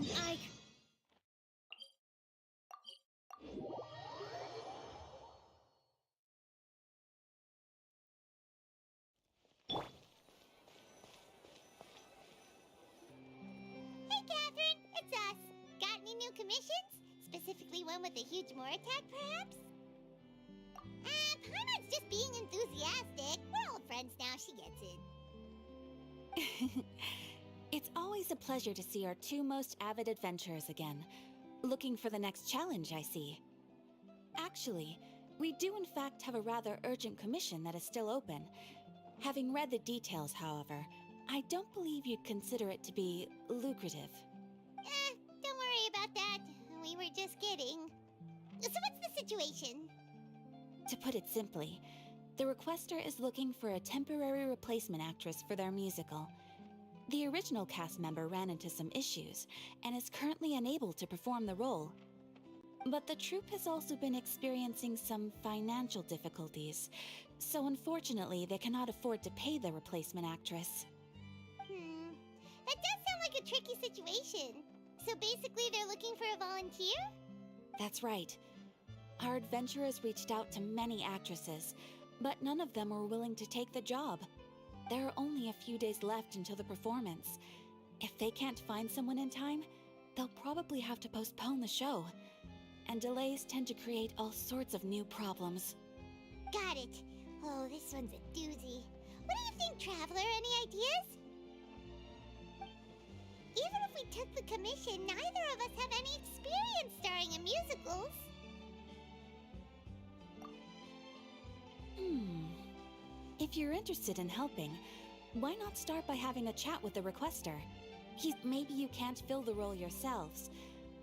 I... Hey, Catherine, it's us. Got any new commissions? Specifically one with a huge more attack, perhaps? Paimon's just being enthusiastic. We're old friends now, she gets it. It's always a pleasure to see our two most avid adventurers again. Looking for the next challenge, I see. Actually, we do in fact have a rather urgent commission that is still open. Having read the details, however, I don't believe you'd consider it to be lucrative. Don't worry about that. We were just kidding. So what's the situation? To put it simply, the requester is looking for a temporary replacement actress for their musical. The original cast member ran into some issues and is currently unable to perform the role. But the troupe has also been experiencing some financial difficulties, so unfortunately they cannot afford to pay the replacement actress. That does sound like a tricky situation. So basically they're looking for a volunteer? That's right. Our adventurers reached out to many actresses, but none of them were willing to take the job. There are only a few days left until the performance. If they can't find someone in time, they'll probably have to postpone the show. And delays tend to create all sorts of new problems. Got it. Oh, this one's a doozy. What do you think, Traveler? Any ideas? Even if we took the commission, neither of us have any experience starring in musicals. If you're interested in helping, why not start by having a chat with the requester? Maybe you can't fill the role yourselves,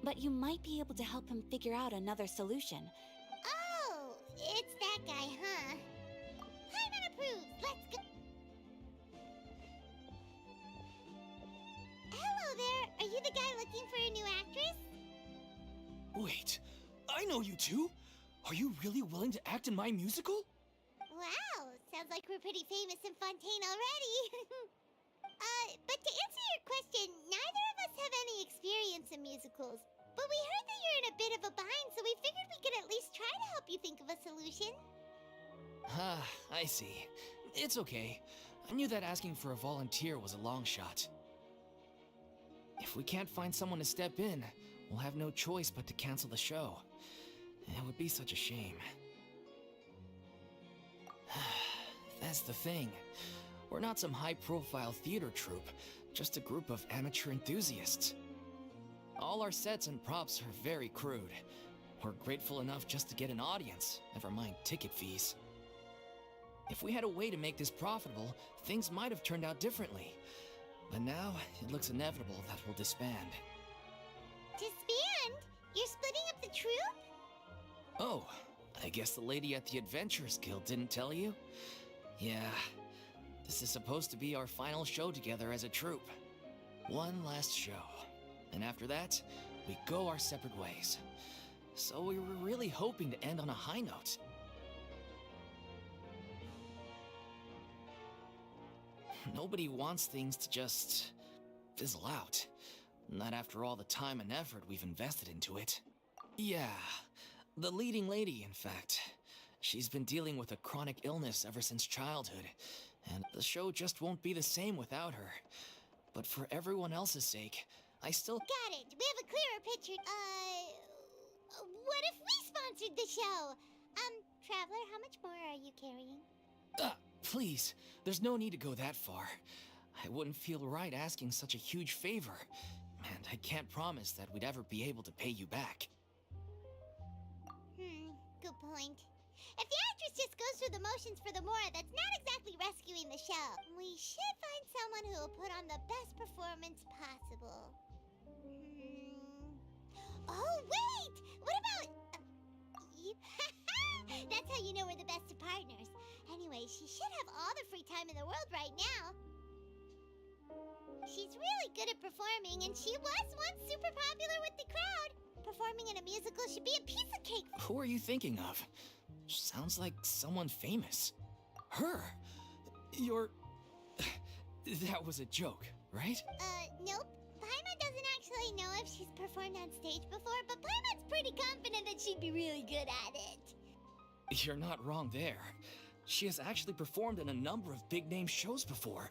but you might be able to help him figure out another solution. Oh, it's that guy, huh? Paimon approves. Let's go. Hello there. Are you the guy looking for a new actress? Wait, I know you two! Are you really willing to act in my musical? Wow, sounds like we're pretty famous in Fontaine already. But to answer your question, neither of us have any experience in musicals. But we heard that you're in a bit of a bind, so we figured we could at least try to help you think of a solution. Ah, I see. It's okay. I knew that asking for a volunteer was a long shot. If we can't find someone to step in, we'll have no choice but to cancel the show. It would be such a shame. That's the thing. We're not some high-profile theater troupe, just a group of amateur enthusiasts. All our sets and props are very crude. We're grateful enough just to get an audience, never mind ticket fees. If we had a way to make this profitable, things might have turned out differently. But now, it looks inevitable that we'll disband. Disband? You're splitting up the troupe? Oh, I guess the lady at the Adventurers Guild didn't tell you? Yeah, this is supposed to be our final show together as a troupe. One last show. And after that, we go our separate ways. So we were really hoping to end on a high note. Nobody wants things to just fizzle out. Not after all the time and effort we've invested into it. Yeah, the leading lady, in fact. She's been dealing with a chronic illness ever since childhood, and the show just won't be the same without her. But for everyone else's sake, I still— Got it. We have a clearer picture. What if we sponsored the show? Traveler, how much more are you carrying? Please, there's no need to go that far. I wouldn't feel right asking such a huge favor, and I can't promise that we'd ever be able to pay you back. Good point. If the actress just goes through the motions for the more, that's not exactly rescuing the show. We should find someone who will put on the best performance possible. Oh, wait! What about... you? That's how you know we're the best of partners. Anyway, she should have all the free time in the world right now. She's really good at performing, and she was once super popular with the crowd. Performing in a musical should be a piece of cake. Who are you thinking of? Sounds like someone famous. Her? You're... That was a joke, right? Nope. Paimon doesn't actually know if she's performed on stage before, but Paimon's pretty confident that she'd be really good at it. You're not wrong there. She has actually performed in a number of big-name shows before.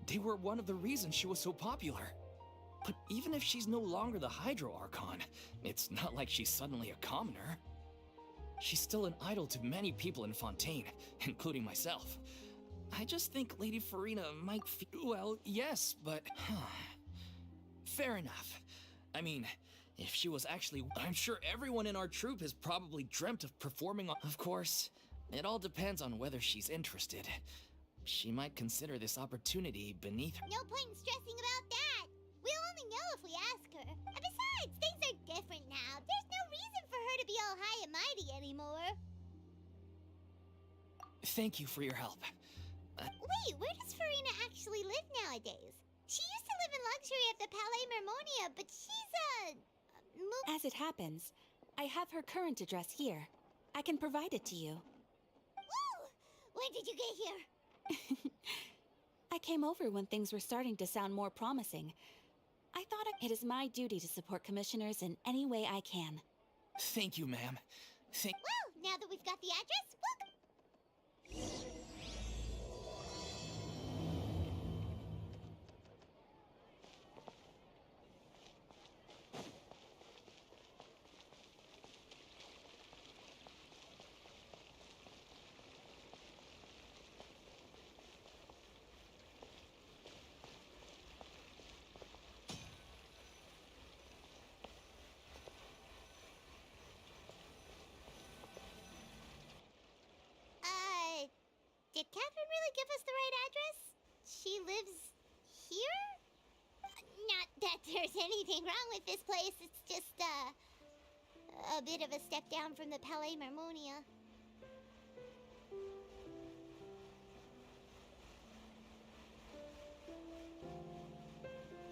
They were one of the reasons she was so popular. But even if she's no longer the Hydro Archon, it's not like she's suddenly a commoner. She's still an idol to many people in Fontaine, including myself. I just think Lady Furina might feel, well, yes, but... Fair enough. I mean, if she was actually... I'm sure everyone in our troupe has probably dreamt of performing on... Of course, it all depends on whether she's interested. She might consider this opportunity beneath her. No point in stressing about that. We'll only know if we ask her. And besides, things are different now. There's no reason for her to be all high and mighty anymore. Thank you for your help. Wait, where does Furina actually live nowadays? She used to live in luxury at the Palais Mermonia, but she's As it happens, I have her current address here. I can provide it to you. Woo! When did you get here? I came over when things were starting to sound more promising. I thought it is my duty to support commissioners in any way I can. Thank you, ma'am. Well, now that we've got the address, we'll... Did Catherine really give us the right address? She lives here? Not that there's anything wrong with this place, it's just, a bit of a step down from the Palais Mermonia.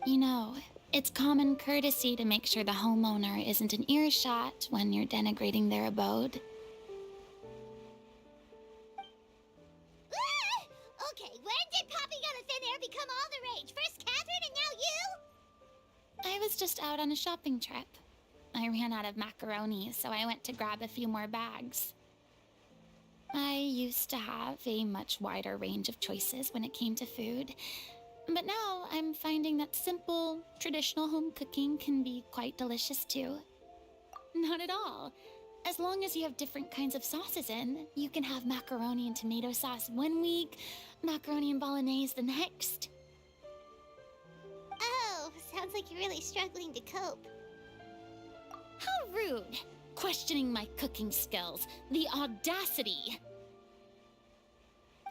You know, it's common courtesy to make sure the homeowner isn't in earshot when you're denigrating their abode. Okay, when did Poppy Gun of Thin Air become all the rage? First Catherine and now you? I was just out on a shopping trip. I ran out of macaroni, so I went to grab a few more bags. I used to have a much wider range of choices when it came to food, but now I'm finding that simple, traditional home cooking can be quite delicious too. Not at all. As long as you have different kinds of sauces in, you can have macaroni and tomato sauce one week, macaroni and bolognese the next. Oh, sounds like you're really struggling to cope. How rude! Questioning my cooking skills. The audacity!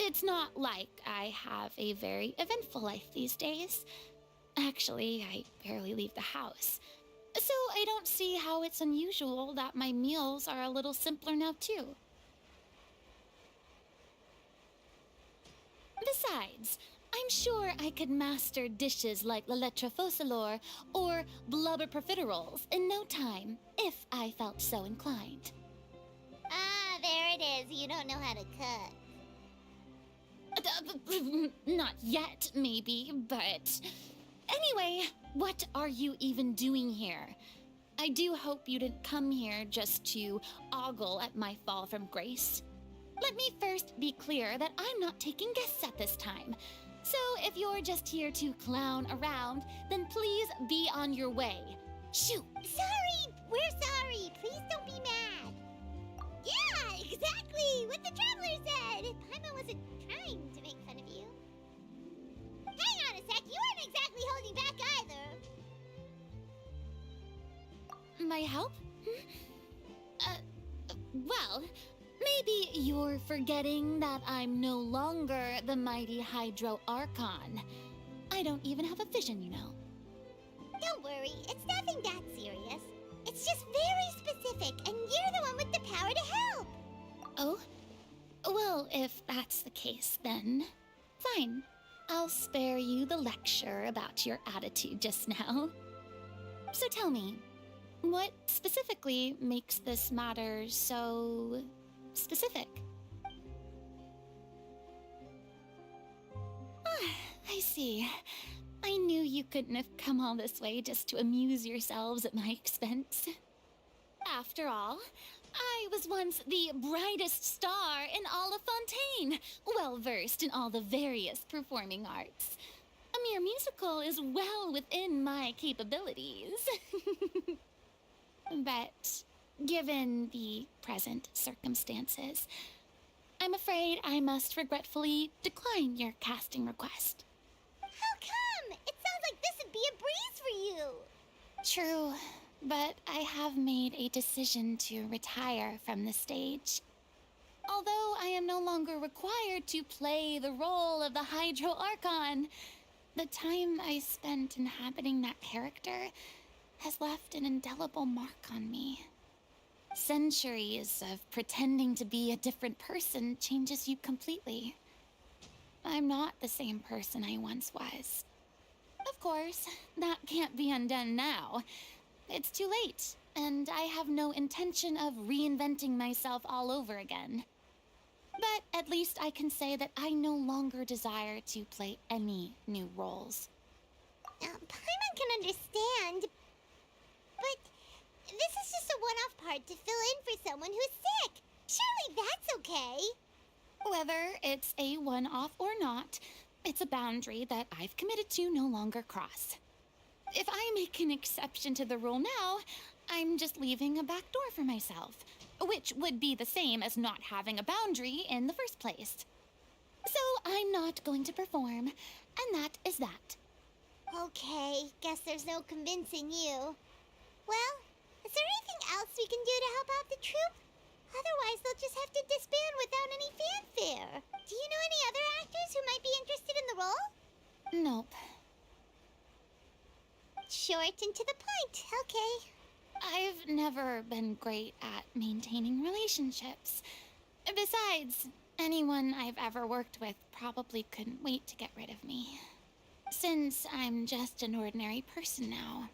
It's not like I have a very eventful life these days. Actually, I barely leave the house. So I don't see how it's unusual that my meals are a little simpler now, too. Besides, I'm sure I could master dishes like la lettre faucilor or blubber profiteroles in no time, if I felt so inclined. Ah, there it is. You don't know how to cook. Not yet, maybe, but... Anyway, what are you even doing here? I do hope you didn't come here just to ogle at my fall from grace. Let me first be clear that I'm not taking guests at this time. So if you're just here to clown around, then please be on your way. Shoot! Sorry! We're sorry! Please don't be mad! Yeah, exactly! What the Traveler said! Paimon wasn't trying to make fun of you. Hang on a sec, you weren't exactly holding back either! My help? Well, maybe you're forgetting that I'm no longer the mighty Hydro Archon. I don't even have a vision, you know. Don't worry, it's nothing that serious. It's just very specific, and you're the one with the power to help! Oh? Well, if that's the case, then fine. I'll spare you the lecture about your attitude just now. So tell me, what specifically makes this matter so specific? Ah, I see. I knew you couldn't have come all this way just to amuse yourselves at my expense. After all, I was once the brightest star in all of Fontaine, well versed in all the various performing arts. A mere musical is well within my capabilities. But given the present circumstances, I'm afraid I must regretfully decline your casting request. How come? It sounds like this would be a breeze for you. True, but I have made a decision to retire from the stage. Although I am no longer required to play the role of the Hydro Archon, the time I spent inhabiting that character has left an indelible mark on me. Centuries of pretending to be a different person changes you completely. I'm not the same person I once was. Of course, that can't be undone now. It's too late, and I have no intention of reinventing myself all over again. But at least I can say that I no longer desire to play any new roles. Paimon can understand, but this is just a one-off part to fill in for someone who's sick. Surely that's okay. Whether it's a one-off or not, it's a boundary that I've committed to no longer cross. If I make an exception to the rule now, I'm just leaving a back door for myself, which would be the same as not having a boundary in the first place. So I'm not going to perform, and that is that. Okay, guess there's no convincing you. Well, is there anything else we can do to help out the troupe? Otherwise, they'll just have to disband without any fanfare. Do you know any other actors who might be interested in the role? Nope. Short and to the point, okay. I've never been great at maintaining relationships. Besides, anyone I've ever worked with probably couldn't wait to get rid of me. Since I'm just an ordinary person now,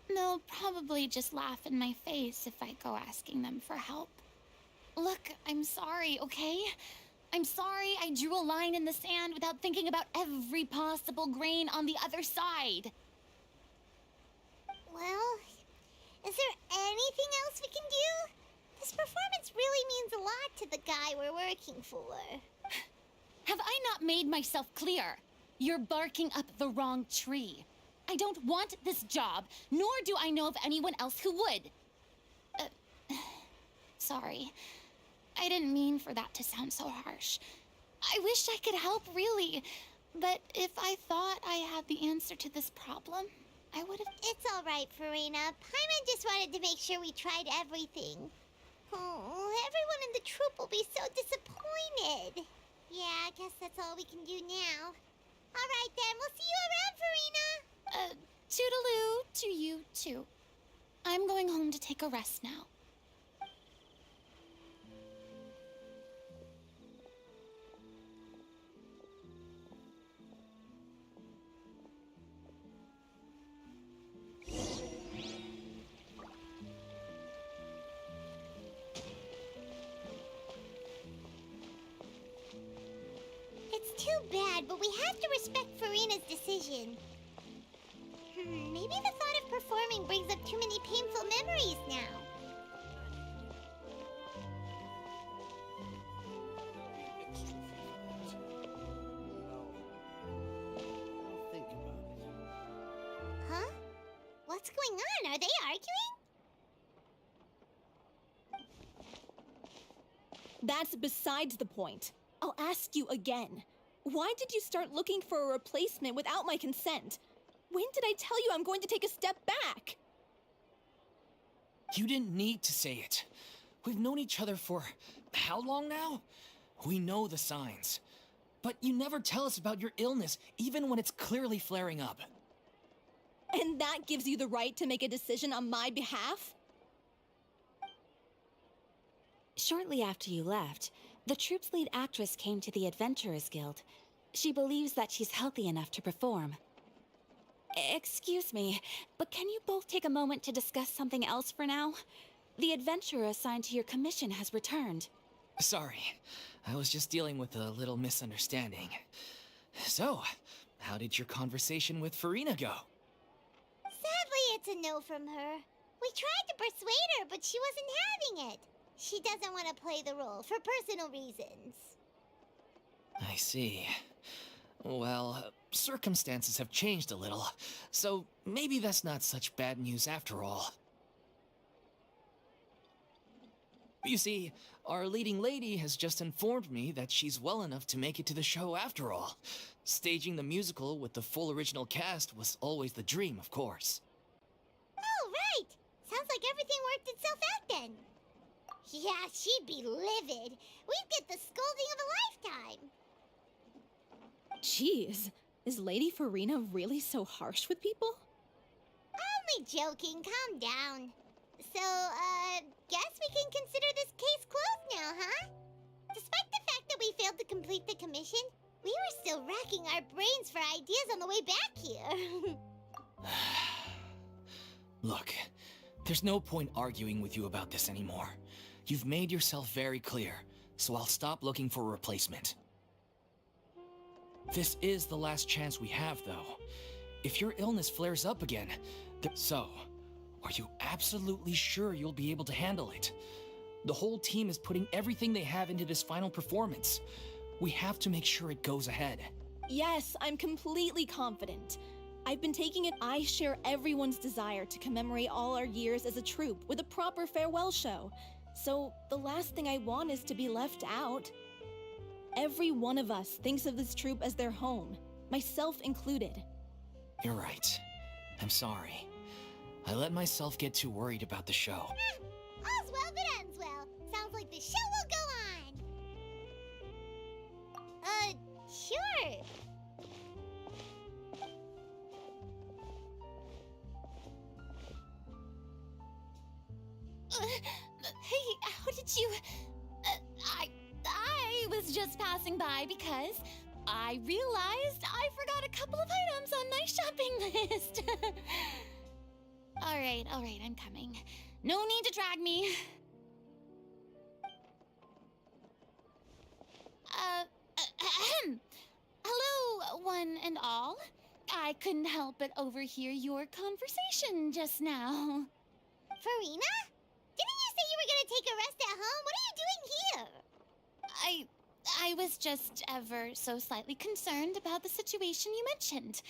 they'll probably just laugh in my face if I go asking them for help. Look, I'm sorry, okay? I'm sorry I drew a line in the sand without thinking about every possible grain on the other side. Well, is there anything else we can do? This performance really means a lot to the guy we're working for. Have I not made myself clear? You're barking up the wrong tree. I don't want this job, nor do I know of anyone else who would. Sorry. I didn't mean for that to sound so harsh. I wish I could help, really. But if I thought I had the answer to this problem, I would have... It's all right, Furina. Paimon just wanted to make sure we tried everything. Oh, everyone in the troupe will be so disappointed. Yeah, I guess that's all we can do now. All right, then. We'll see you around, Furina. Toodaloo to you, too. I'm going home to take a rest now. It's too bad, but we have to respect Furina's decision. Maybe the thought of performing brings up too many painful memories now. Huh? What's going on? Are they arguing? That's besides the point. I'll ask you again. Why did you start looking for a replacement without my consent? When did I tell you I'm going to take a step back? You didn't need to say it. We've known each other for how long now? We know the signs. But you never tell us about your illness, even when it's clearly flaring up. And that gives you the right to make a decision on my behalf? Shortly after you left, the troupe's lead actress came to the Adventurers Guild. She believes that she's healthy enough to perform. Excuse me, but can you both take a moment to discuss something else for now? The adventurer assigned to your commission has returned. Sorry, I was just dealing with a little misunderstanding. So, how did your conversation with Furina go? Sadly, it's a no from her. We tried to persuade her, but she wasn't having it. She doesn't want to play the role for personal reasons. I see. Well, circumstances have changed a little, so maybe that's not such bad news after all. You see, our leading lady has just informed me that she's well enough to make it to the show after all. Staging the musical with the full original cast was always the dream, of course. Oh, right! Sounds like everything worked itself out then. Yeah, she'd be livid. We'd get the scolding of a lifetime. Jeez, is Lady Furina really so harsh with people? Only joking, calm down. So, guess we can consider this case closed now, huh? Despite the fact that we failed to complete the commission, we were still racking our brains for ideas on the way back here. Look, there's no point arguing with you about this anymore. You've made yourself very clear, so I'll stop looking for a replacement. This is the last chance we have, though. If your illness flares up again, so, are you absolutely sure you'll be able to handle it? The whole team is putting everything they have into this final performance. We have to make sure it goes ahead. Yes, I'm completely confident. I've been taking it. I share everyone's desire to commemorate all our years as a troupe with a proper farewell show. So, the last thing I want is to be left out. Every one of us thinks of this troupe as their home, myself included. You're right. I'm sorry. I let myself get too worried about the show. All's well that ends well. Sounds like the show will go on. Sure. Hey, how did you... I was just passing by because I realized I forgot a couple of items on my shopping list. All right, I'm coming. No need to drag me. Hello, one and all. I couldn't help but overhear your conversation just now. Furina? Didn't you say you were gonna take a rest at home? What are you doing here? I was just ever so slightly concerned about the situation you mentioned.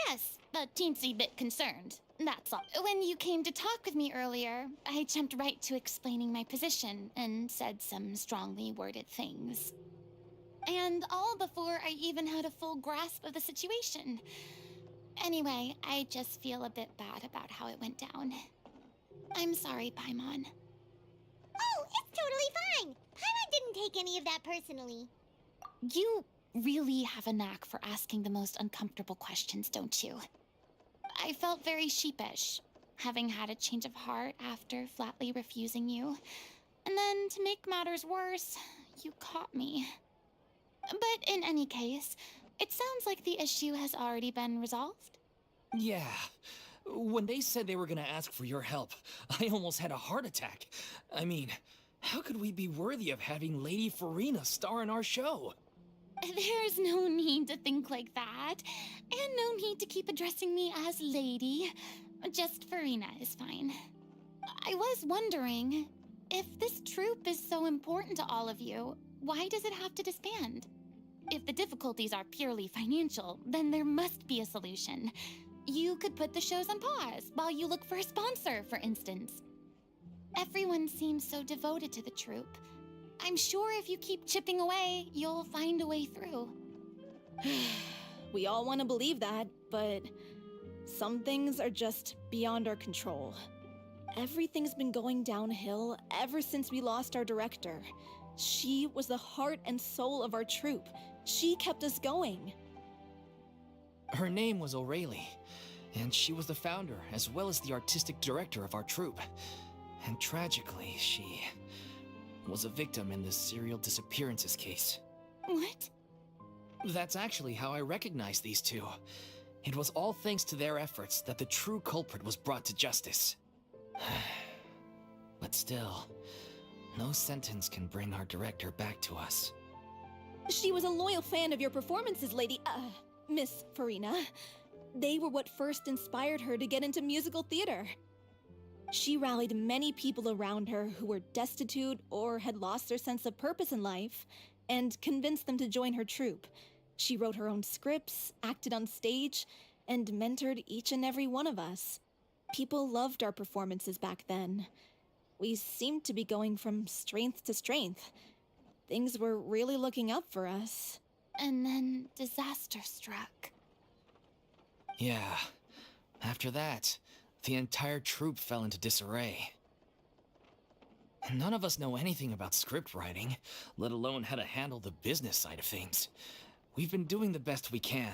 Yes, a teensy bit concerned. That's all. When you came to talk with me earlier, I jumped right to explaining my position and said some strongly worded things. And all before I even had a full grasp of the situation. Anyway, I just feel a bit bad about how it went down. I'm sorry, Paimon. Oh, it's totally fine. Paimon didn't take any of that personally. You really have a knack for asking the most uncomfortable questions, don't you? I felt very sheepish, having had a change of heart after flatly refusing you. And then, to make matters worse, you caught me. But in any case, it sounds like the issue has already been resolved. Yeah. When they said they were gonna ask for your help, I almost had a heart attack. I mean, how could we be worthy of having Lady Furina star in our show? There's no need to think like that, and no need to keep addressing me as lady. Just Furina is fine. I was wondering, if this troupe is so important to all of you, why does it have to disband? If the difficulties are purely financial, then there must be a solution. You could put the shows on pause while you look for a sponsor, for instance. Everyone seems so devoted to the troupe. I'm sure if you keep chipping away, you'll find a way through. We all want to believe that, but some things are just beyond our control. Everything's been going downhill ever since we lost our director. She was the heart and soul of our troupe. She kept us going. Her name was O'Reilly, and she was the founder as well as the artistic director of our troupe. And tragically, she was a victim in the serial disappearances case. What? That's actually how I recognized these two. It was all thanks to their efforts that the true culprit was brought to justice. But still, no sentence can bring our director back to us. She was a loyal fan of your performances, Lady. Miss Furina. They were what first inspired her to get into musical theater. She rallied many people around her who were destitute or had lost their sense of purpose in life, and convinced them to join her troupe. She wrote her own scripts, acted on stage, and mentored each and every one of us. People loved our performances back then. We seemed to be going from strength to strength. Things were really looking up for us. And then disaster struck. Yeah. After that, the entire troupe fell into disarray. None of us know anything about script writing, let alone how to handle the business side of things. We've been doing the best we can,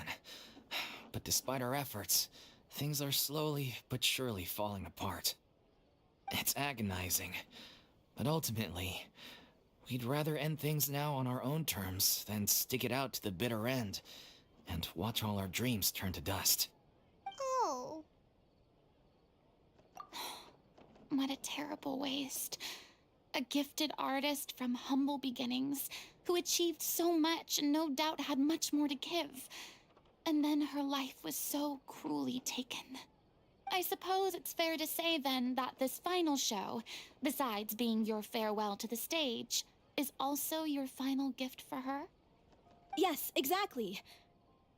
but despite our efforts, things are slowly but surely falling apart. It's agonizing, but ultimately, we'd rather end things now on our own terms than stick it out to the bitter end and watch all our dreams turn to dust. Oh. What a terrible waste. A gifted artist from humble beginnings who achieved so much and no doubt had much more to give. And then her life was so cruelly taken. I suppose it's fair to say then that this final show, besides being your farewell to the stage, is also your final gift for her? Yes, exactly.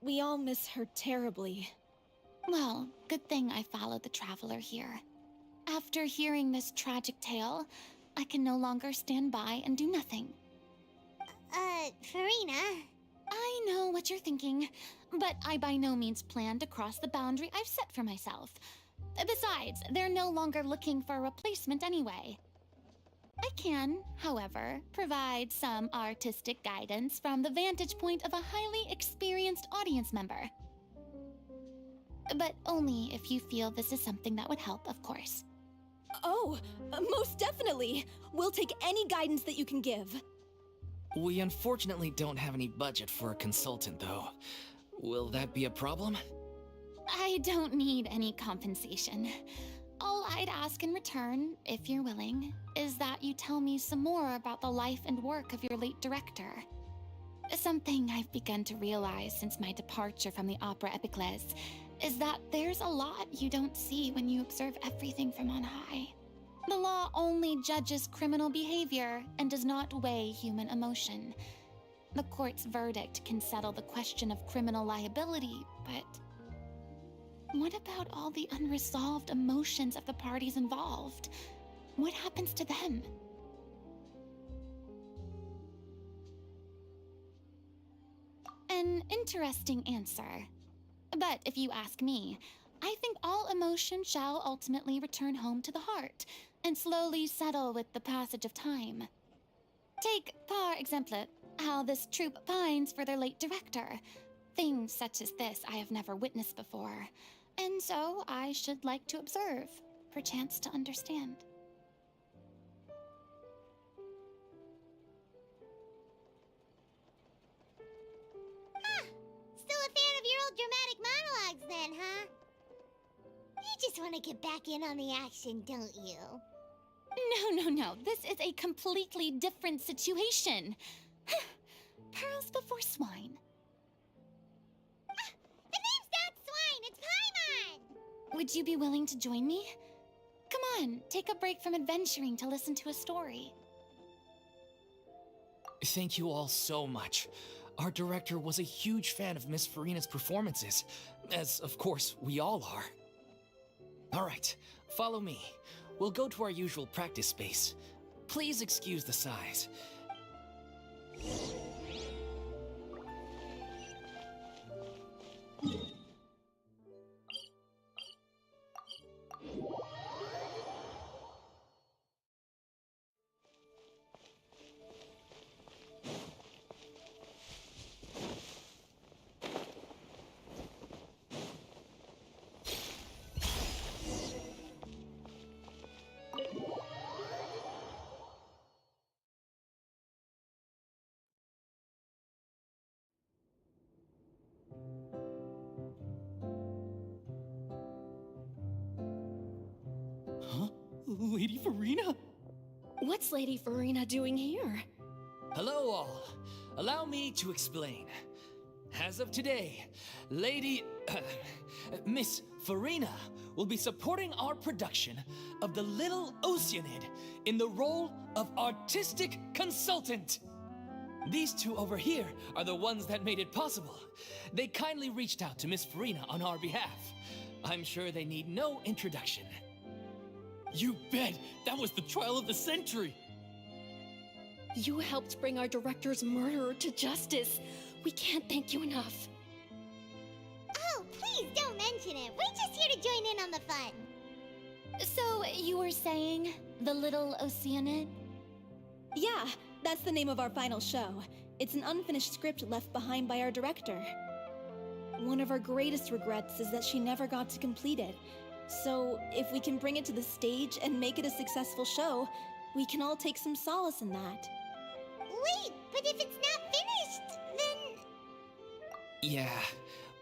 We all miss her terribly. Well, good thing I followed the traveler here. After hearing this tragic tale, I can no longer stand by and do nothing. Furina. I know what you're thinking, but I by no means plan to cross the boundary I've set for myself. Besides, they're no longer looking for a replacement anyway. I can, however, provide some artistic guidance from the vantage point of a highly experienced audience member. But only if you feel this is something that would help, of course. Oh, most definitely! We'll take any guidance that you can give. We unfortunately don't have any budget for a consultant, though. Will that be a problem? I don't need any compensation. All I'd ask in return, if you're willing, is that you tell me some more about the life and work of your late director. Something I've begun to realize since my departure from the Opera Epiclese is that there's a lot you don't see when you observe everything from on high. The law only judges criminal behavior and does not weigh human emotion. The court's verdict can settle the question of criminal liability, but what about all the unresolved emotions of the parties involved? What happens to them? An interesting answer. But if you ask me, I think all emotion shall ultimately return home to the heart and slowly settle with the passage of time. Take, par exemple, how this troupe pines for their late director. Things such as this I have never witnessed before, and so I should like to observe, perchance to understand. Still a fan of your old dramatic monologues then, huh? You just want to get back in on the action, don't you? No. This is a completely different situation. Pearls before swine. The name's not Swine, it's Paimon! Would you be willing to join me? Come on, take a break from adventuring to listen to a story. Thank you all so much. Our director was a huge fan of Miss Furina's performances, as of course we all are. Alright, follow me. We'll go to our usual practice space. Please excuse the size. Huh? Lady Furina? What's Lady Furina doing here? Hello all. Allow me to explain. As of today, Lady... Miss Furina will be supporting our production of The Little Oceanid in the role of artistic consultant. These two over here are the ones that made it possible. They kindly reached out to Miss Furina on our behalf. I'm sure they need no introduction. You bet! That was the trial of the century! You helped bring our director's murderer to justice. We can't thank you enough. Oh, please don't mention it. We're just here to join in on the fun. So, you were saying The Little Oceanid? Yeah, that's the name of our final show. It's an unfinished script left behind by our director. One of our greatest regrets is that she never got to complete it. So, if we can bring it to the stage and make it a successful show, we can all take some solace in that. Wait, but if it's not finished, then... Yeah,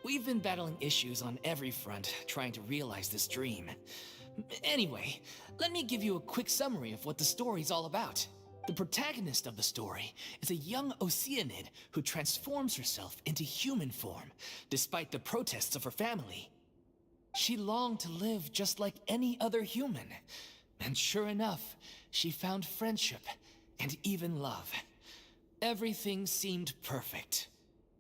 we've been battling issues on every front trying to realize this dream. Anyway, let me give you a quick summary of what the story's all about. The protagonist of the story is a young Oceanid who transforms herself into human form, despite the protests of her family. She longed to live just like any other human, and sure enough, she found friendship and even love. Everything seemed perfect.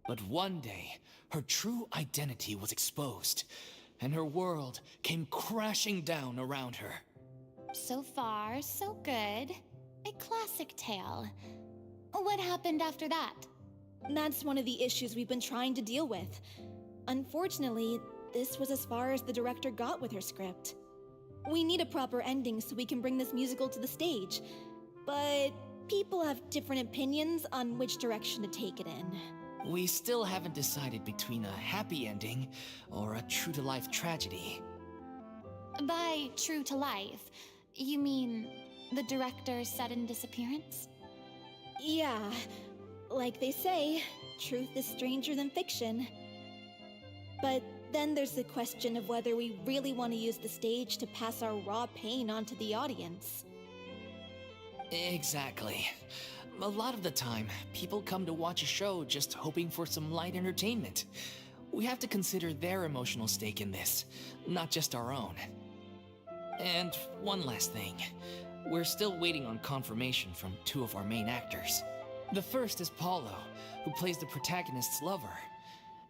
But one day, her true identity was exposed, and her world came crashing down around her. So far, so good. A classic tale. What happened after that? That's one of the issues we've been trying to deal with. Unfortunately, this was as far as the director got with her script. We need a proper ending so we can bring this musical to the stage, but people have different opinions on which direction to take it in. We still haven't decided between a happy ending or a true-to-life tragedy. By true to life, you mean the director's sudden disappearance? Yeah, like they say, truth is stranger than fiction. But then there's the question of whether we really want to use the stage to pass our raw pain onto the audience. Exactly. A lot of the time, people come to watch a show just hoping for some light entertainment. We have to consider their emotional stake in this, not just our own. And one last thing. We're still waiting on confirmation from two of our main actors. The first is Paulo, who plays the protagonist's lover.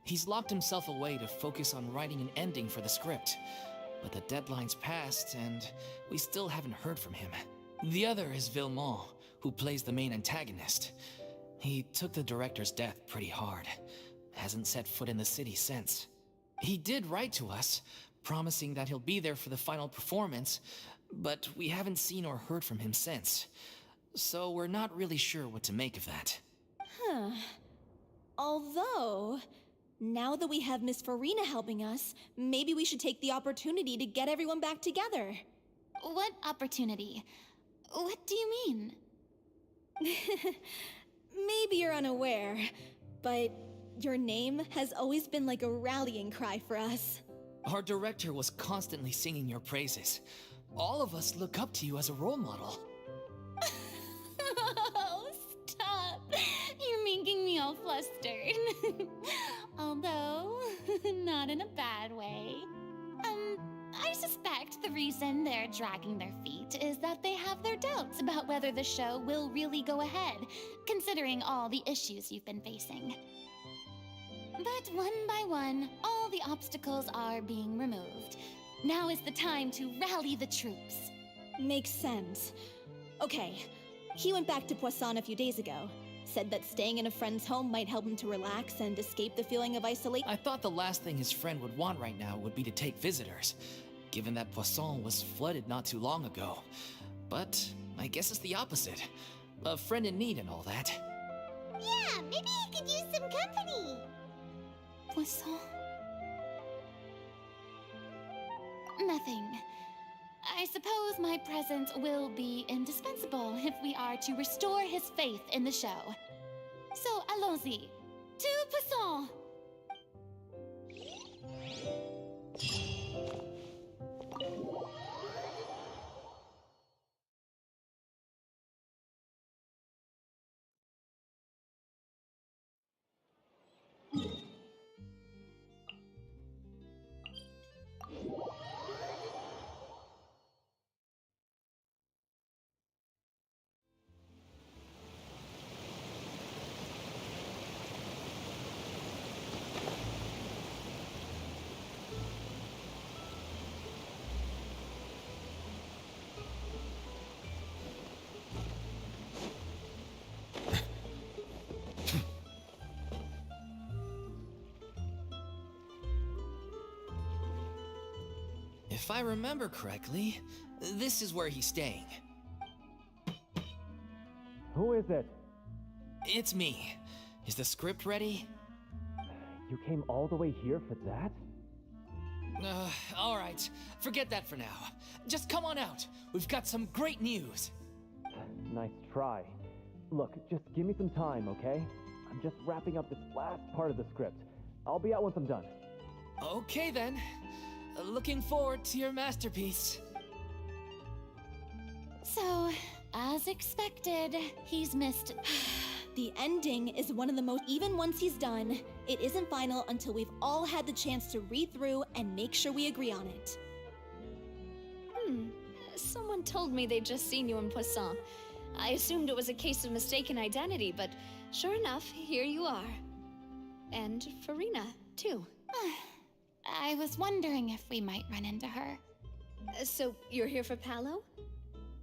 He's locked himself away to focus on writing an ending for the script, but the deadline's passed and we still haven't heard from him. The other is Villemont, who plays the main antagonist. He took the director's death pretty hard. Hasn't set foot in the city since. He did write to us, promising that he'll be there for the final performance, but we haven't seen or heard from him since. So we're not really sure what to make of that. Huh. Although, now that we have Miss Furina helping us, maybe we should take the opportunity to get everyone back together. What opportunity? What do you mean? Maybe you're unaware, but your name has always been like a rallying cry for us. Our director was constantly singing your praises. All of us look up to you as a role model. Oh, stop. You're making me all flustered. Although, not in a bad way. I suspect the reason they're dragging their feet is that they have their doubts about whether the show will really go ahead, considering all the issues you've been facing. But one by one, all the obstacles are being removed. Now is the time to rally the troops. Makes sense. Okay, he went back to Poisson a few days ago. Said that staying in a friend's home might help him to relax and escape the feeling of isolation. I thought the last thing his friend would want right now would be to take visitors, given that Poisson was flooded not too long ago. But I guess it's the opposite. A friend in need and all that. Yeah, maybe he could use some company. Poisson? Nothing. I suppose my presence will be indispensable if we are to restore his faith in the show. So, allons-y. To Poisson! If I remember correctly, this is where he's staying. Who is it? It's me. Is the script ready? You came all the way here for that? Alright. Forget that for now. Just come on out. We've got some great news. Nice try. Look, just give me some time, okay? I'm just wrapping up this last part of the script. I'll be out once I'm done. Okay then. Looking forward to your masterpiece. So, as expected, he's missed. The ending is one of the most, even once he's done, it isn't final until we've all had the chance to read through and make sure we agree on it. Someone told me they'd just seen you in Poisson. I assumed it was a case of mistaken identity, but sure enough, here you are. And Furina, too. I was wondering if we might run into her. So, you're here for Paolo?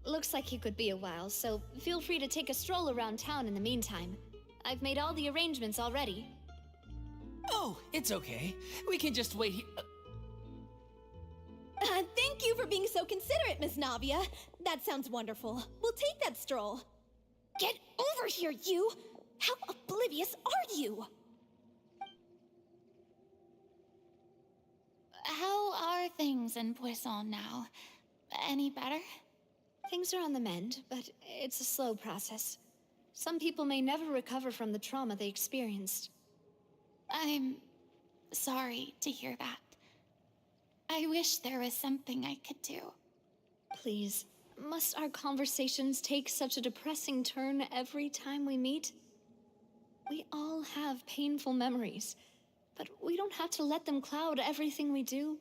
Looks like he could be a while, so feel free to take a stroll around town in the meantime. I've made all the arrangements already. Oh, it's okay. We can just wait here. Thank you for being so considerate, Miss Navia. That sounds wonderful. We'll take that stroll. Get over here, you! How oblivious are you? How are things in Poisson now? Any better? Things are on the mend, but it's a slow process. Some people may never recover from the trauma they experienced. I'm sorry to hear that. I wish there was something I could do. Please, must our conversations take such a depressing turn every time we meet? We all have painful memories, but we don't have to let them cloud everything we do.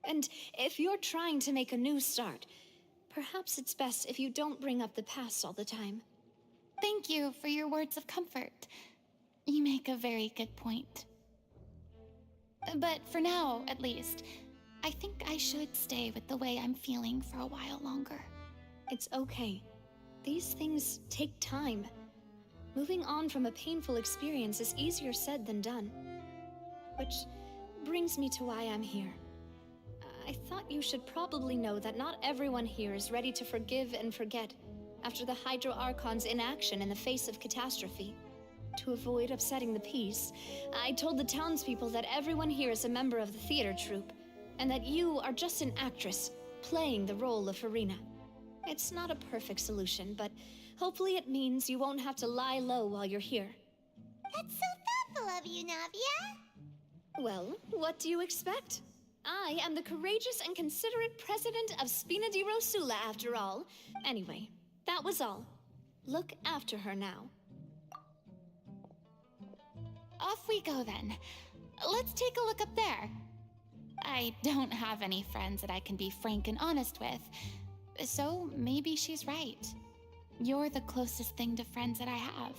And if you're trying to make a new start, perhaps it's best if you don't bring up the past all the time. Thank you for your words of comfort. You make a very good point. But for now, at least, I think I should stay with the way I'm feeling for a while longer. It's okay. These things take time. Moving on from a painful experience is easier said than done. Which brings me to why I'm here. I thought you should probably know that not everyone here is ready to forgive and forget after the Hydro Archon's inaction in the face of catastrophe. To avoid upsetting the peace, I told the townspeople that everyone here is a member of the theater troupe, and that you are just an actress playing the role of Furina. It's not a perfect solution, but hopefully it means you won't have to lie low while you're here. That's so thoughtful of you, Navia. Well, what do you expect? I am the courageous and considerate president of Spina di Rosula, after all. Anyway, that was all. Look after her now. Off we go then. Let's take a look up there. I don't have any friends that I can be frank and honest with, so maybe she's right. You're the closest thing to friends that I have.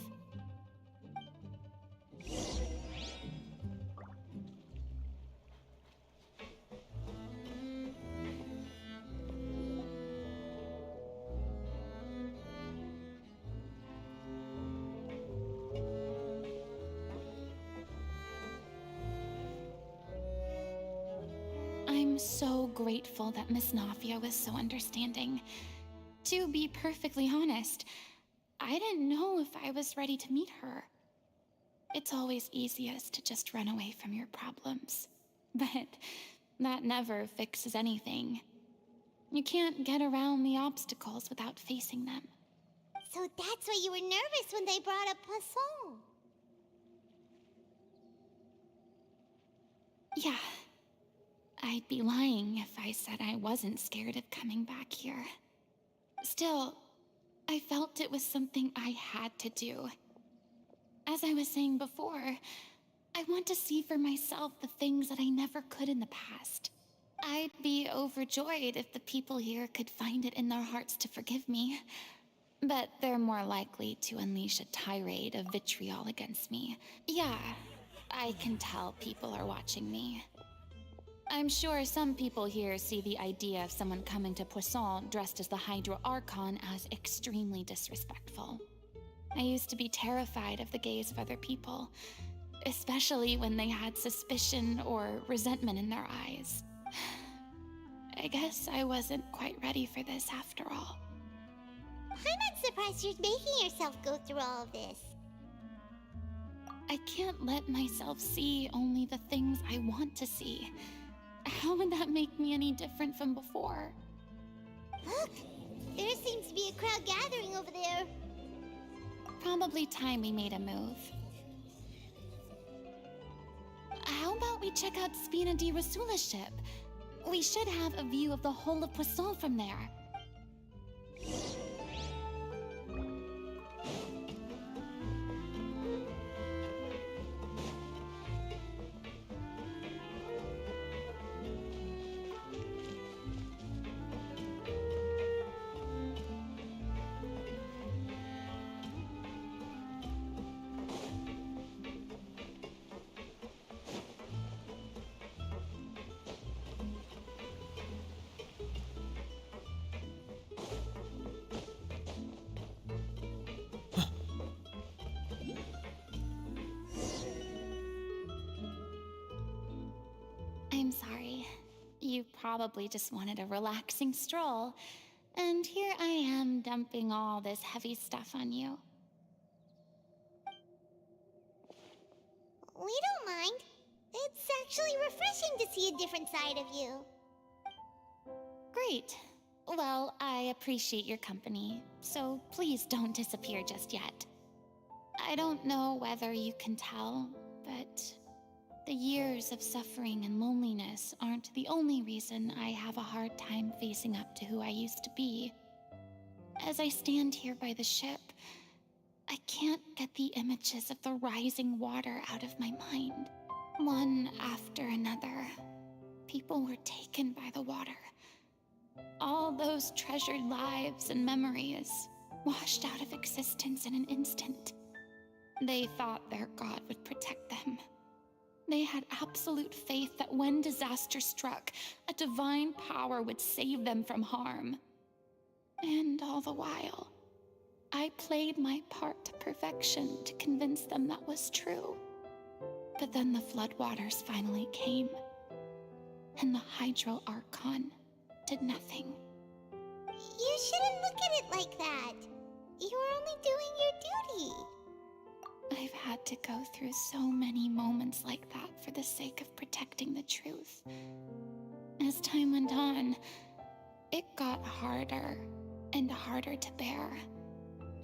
I'm so grateful that Miss Navia was so understanding. To be perfectly honest, I didn't know if I was ready to meet her. It's always easiest to just run away from your problems. But that never fixes anything. You can't get around the obstacles without facing them. So that's why you were nervous when they brought up Poisson. Yeah. I'd be lying if I said I wasn't scared of coming back here. Still, I felt it was something I had to do. As I was saying before, I want to see for myself the things that I never could in the past. I'd be overjoyed if the people here could find it in their hearts to forgive me. But they're more likely to unleash a tirade of vitriol against me. Yeah, I can tell people are watching me. I'm sure some people here see the idea of someone coming to Poisson dressed as the Hydro Archon as extremely disrespectful. I used to be terrified of the gaze of other people, especially when they had suspicion or resentment in their eyes. I guess I wasn't quite ready for this after all. I'm not surprised you're making yourself go through all of this. I can't let myself see only the things I want to see. How would that make me any different from before? Look! There seems to be a crowd gathering over there. Probably time we made a move. How about we check out Spina di Rasula's ship? We should have a view of the whole of Poisson from there. I'm sorry. You probably just wanted a relaxing stroll, and here I am dumping all this heavy stuff on you. We don't mind. It's actually refreshing to see a different side of you. Great. Well, I appreciate your company, so please don't disappear just yet. I don't know whether you can tell, but the years of suffering and loneliness aren't the only reason I have a hard time facing up to who I used to be. As I stand here by the ship, I can't get the images of the rising water out of my mind. One after another, people were taken by the water. All those treasured lives and memories washed out of existence in an instant. They thought their god would protect them. They had absolute faith that when disaster struck, a divine power would save them from harm. And all the while, I played my part to perfection to convince them that was true. But then the floodwaters finally came, and the Hydro Archon did nothing. You shouldn't look at it like that. You were only doing your duty. I've had to go through so many moments like that for the sake of protecting the truth. As time went on, it got harder and harder to bear.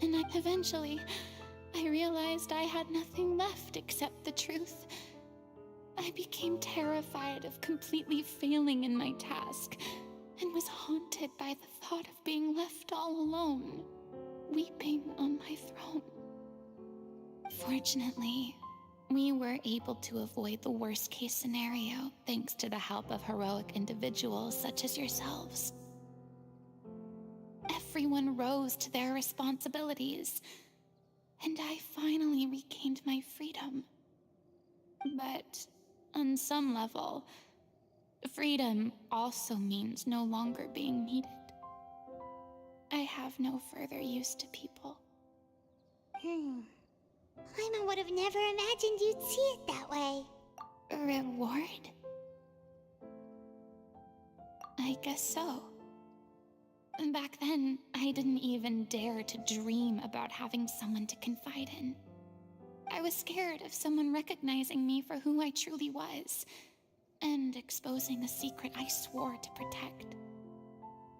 And eventually, I realized I had nothing left except the truth. I became terrified of completely failing in my task, and was haunted by the thought of being left all alone, weeping on my throne. Fortunately, we were able to avoid the worst-case scenario thanks to the help of heroic individuals such as yourselves. Everyone rose to their responsibilities, and I finally regained my freedom. But on some level, freedom also means no longer being needed. I have no further use to people. Paimon would have never imagined you'd see it that way. A reward? I guess so. Back then, I didn't even dare to dream about having someone to confide in. I was scared of someone recognizing me for who I truly was, and exposing a secret I swore to protect.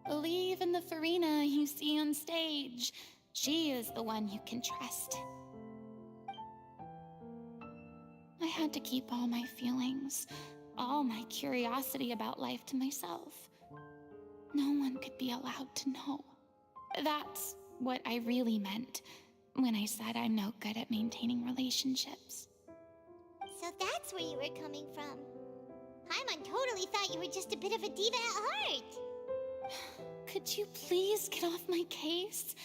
Believe in the Furina you see on stage. She is the one you can trust. I had to keep all my feelings, all my curiosity about life to myself. No one could be allowed to know. That's what I really meant when I said I'm no good at maintaining relationships. So that's where you were coming from. Paimon totally thought you were just a bit of a diva at heart. Could you please get off my case?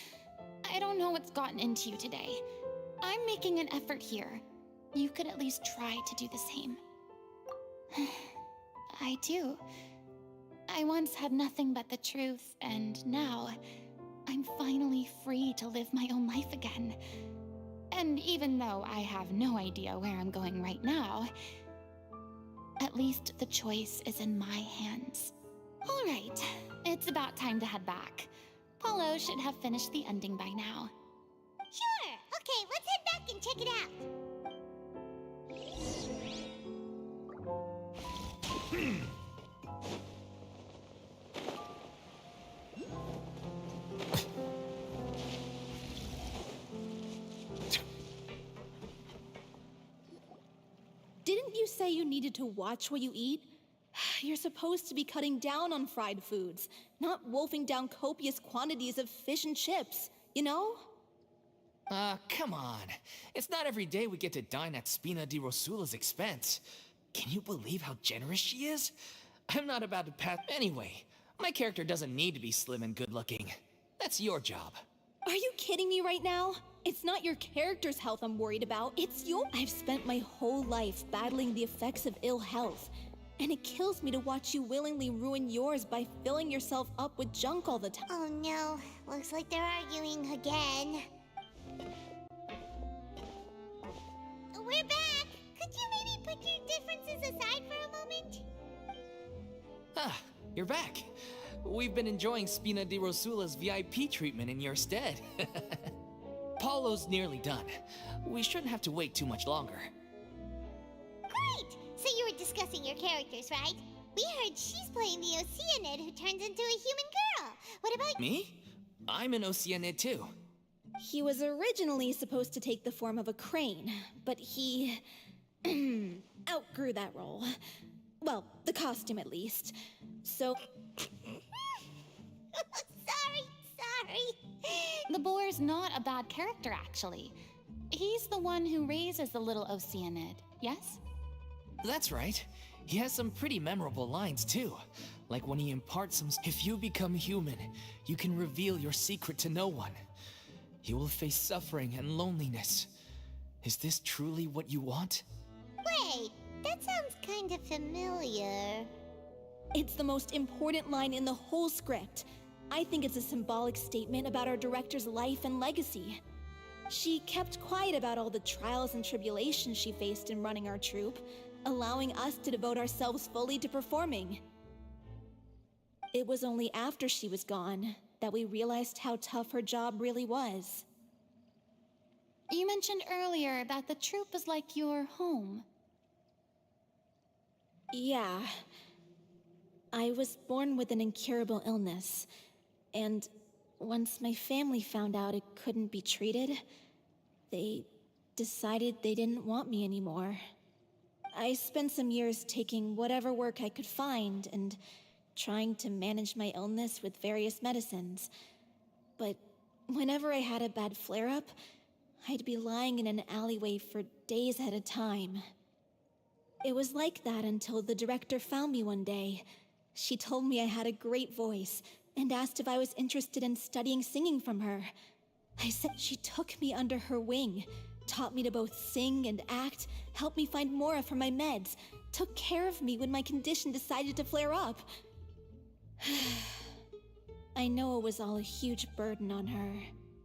I don't know what's gotten into you today. I'm making an effort here. You could at least try to do the same. I do. I once had nothing but the truth, and now I'm finally free to live my own life again. And even though I have no idea where I'm going right now, at least the choice is in my hands. All right, it's about time to head back. Paulo should have finished the ending by now. Sure. Okay, let's head back and check it out. Didn't you say you needed to watch what you eat? You're supposed to be cutting down on fried foods, not wolfing down copious quantities of fish and chips, you know? Come on. It's not every day we get to dine at Spina di Rosula's expense. Can you believe how generous she is? I'm not about to pass anyway. My character doesn't need to be slim and good-looking. That's your job. Are you kidding me right now? It's not your character's health I'm worried about, it's your— I've spent my whole life battling the effects of ill health, and it kills me to watch you willingly ruin yours by filling yourself up with junk all the time. Oh no, looks like they're arguing again. We're back! Could you maybe put your differences aside for a moment? Ah, you're back. We've been enjoying Spina di Rosula's VIP treatment in your stead. Paulo's nearly done. We shouldn't have to wait too much longer. Great! So you were discussing your characters, right? We heard she's playing the Oceanid who turns into a human girl. What about— Me? I'm an Oceanid too. He was originally supposed to take the form of a crane, but he outgrew that role. Well, the costume at least. So— Sorry. The boar's not a bad character, actually. He's the one who raises the little Oceanid, yes? That's right. He has some pretty memorable lines too. Like when he imparts some— If you become human, you can reveal your secret to no one. You will face suffering and loneliness. Is this truly what you want? Wait, that sounds kind of familiar. It's the most important line in the whole script. I think it's a symbolic statement about our director's life and legacy. She kept quiet about all the trials and tribulations she faced in running our troupe, allowing us to devote ourselves fully to performing. It was only after she was gone that we realized how tough her job really was. You mentioned earlier that the troupe is like your home. Yeah. I was born with an incurable illness, and once my family found out it couldn't be treated, they decided they didn't want me anymore. I spent some years taking whatever work I could find and trying to manage my illness with various medicines. But whenever I had a bad flare-up, I'd be lying in an alleyway for days at a time. It was like that until the director found me one day. She told me I had a great voice and asked if I was interested in studying singing from her. I said she took me under her wing, taught me to both sing and act, helped me find Mora for my meds, took care of me when my condition decided to flare up. I know it was all a huge burden on her.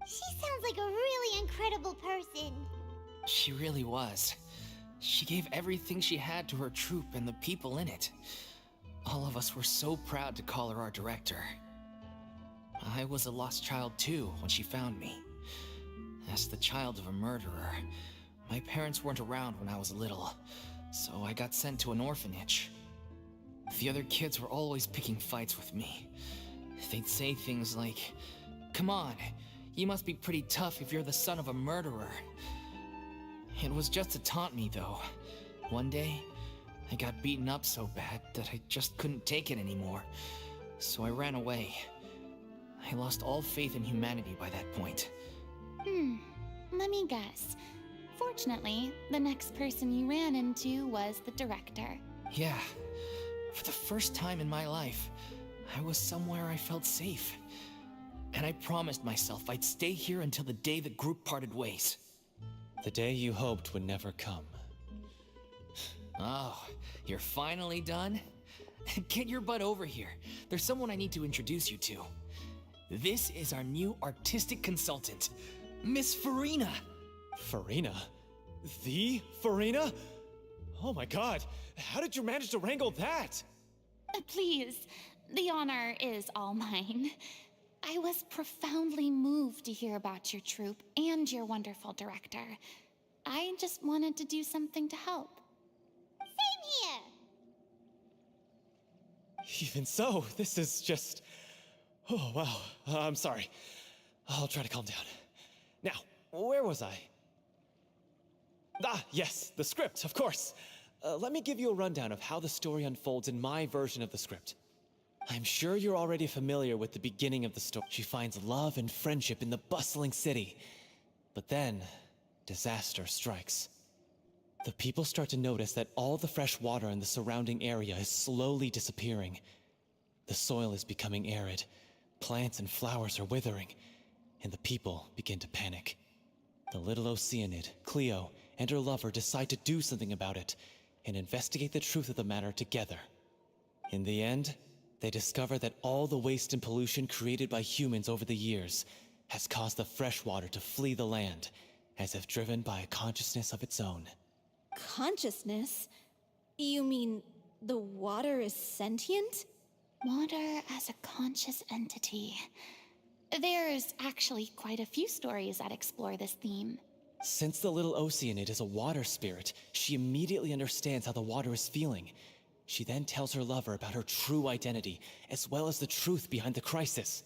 She sounds like a really incredible person. She really was. She gave everything she had to her troupe and the people in it. All of us were so proud to call her our director. I was a lost child too when she found me. As the child of a murderer, my parents weren't around when I was little, so I got sent to an orphanage. The other kids were always picking fights with me. They'd say things like, "Come on, you must be pretty tough if you're the son of a murderer." It was just to taunt me, though. One day, I got beaten up so bad that I just couldn't take it anymore, so I ran away. I lost all faith in humanity by that point. Let me guess. Fortunately, the next person you ran into was the director. Yeah, for the first time in my life, I was somewhere I felt safe. And I promised myself I'd stay here until the day the group parted ways. The day you hoped would never come. Oh, you're finally done? Get your butt over here. There's someone I need to introduce you to. This is our new artistic consultant, Miss Furina. Furina? The Furina? Oh my god, how did you manage to wrangle that? Please, The honor is all mine. I was profoundly moved to hear about your troupe and your wonderful director. I just wanted to do something to help. Same here. Even so, this is just... Oh, wow. I'm sorry. I'll try to calm down. Now, where was I? Ah, yes, the script, of course. Let me give you a rundown of how the story unfolds in my version of the script. I'm sure you're already familiar with the beginning of the story. She finds love and friendship in the bustling city. But then, disaster strikes. The people start to notice that all the fresh water in the surrounding area is slowly disappearing. The soil is becoming arid, plants and flowers are withering, and the people begin to panic. The little Oceanid, Cleo, and her lover decide to do something about it and investigate the truth of the matter together. In the end, they discover that all the waste and pollution created by humans over the years has caused the fresh water to flee the land, as if driven by a consciousness of its own. Consciousness? You mean the water is sentient? Water as a conscious entity. There's actually quite a few stories that explore this theme. Since the little Oceanid is a water spirit, she immediately understands how the water is feeling. She then tells her lover about her true identity, as well as the truth behind the crisis.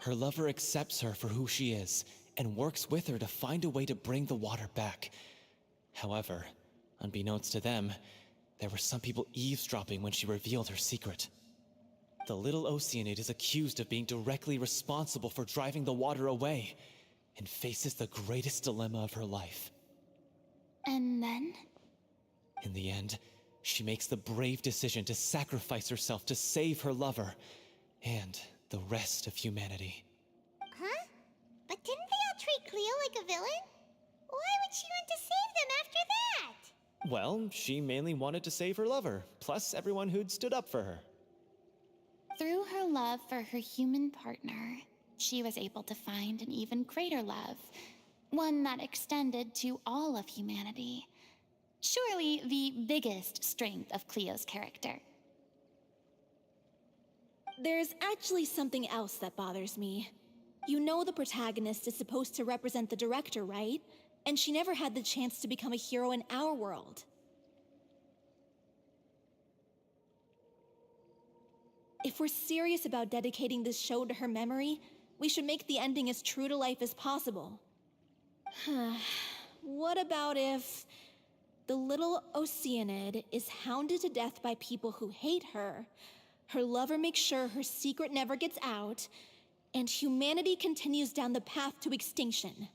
Her lover accepts her for who she is, and works with her to find a way to bring the water back. However, unbeknownst to them, there were some people eavesdropping when she revealed her secret. The little Oceanid is accused of being directly responsible for driving the water away, and faces the greatest dilemma of her life. And then? In the end, she makes the brave decision to sacrifice herself to save her lover, and the rest of humanity. Huh? But didn't they all treat Cleo like a villain? Why would she want to save them after that? Well, she mainly wanted to save her lover, plus everyone who'd stood up for her. Through her love for her human partner, she was able to find an even greater love, one that extended to all of humanity. Surely the biggest strength of Cleo's character. there's actually something else that bothers me. You know the protagonist is supposed to represent the director, right? And she never had the chance to become a hero in our world. If we're serious about dedicating this show to her memory, we should make the ending as true to life as possible. What about if the little Oceanid is hounded to death by people who hate her, her lover makes sure her secret never gets out, and humanity continues down the path to extinction?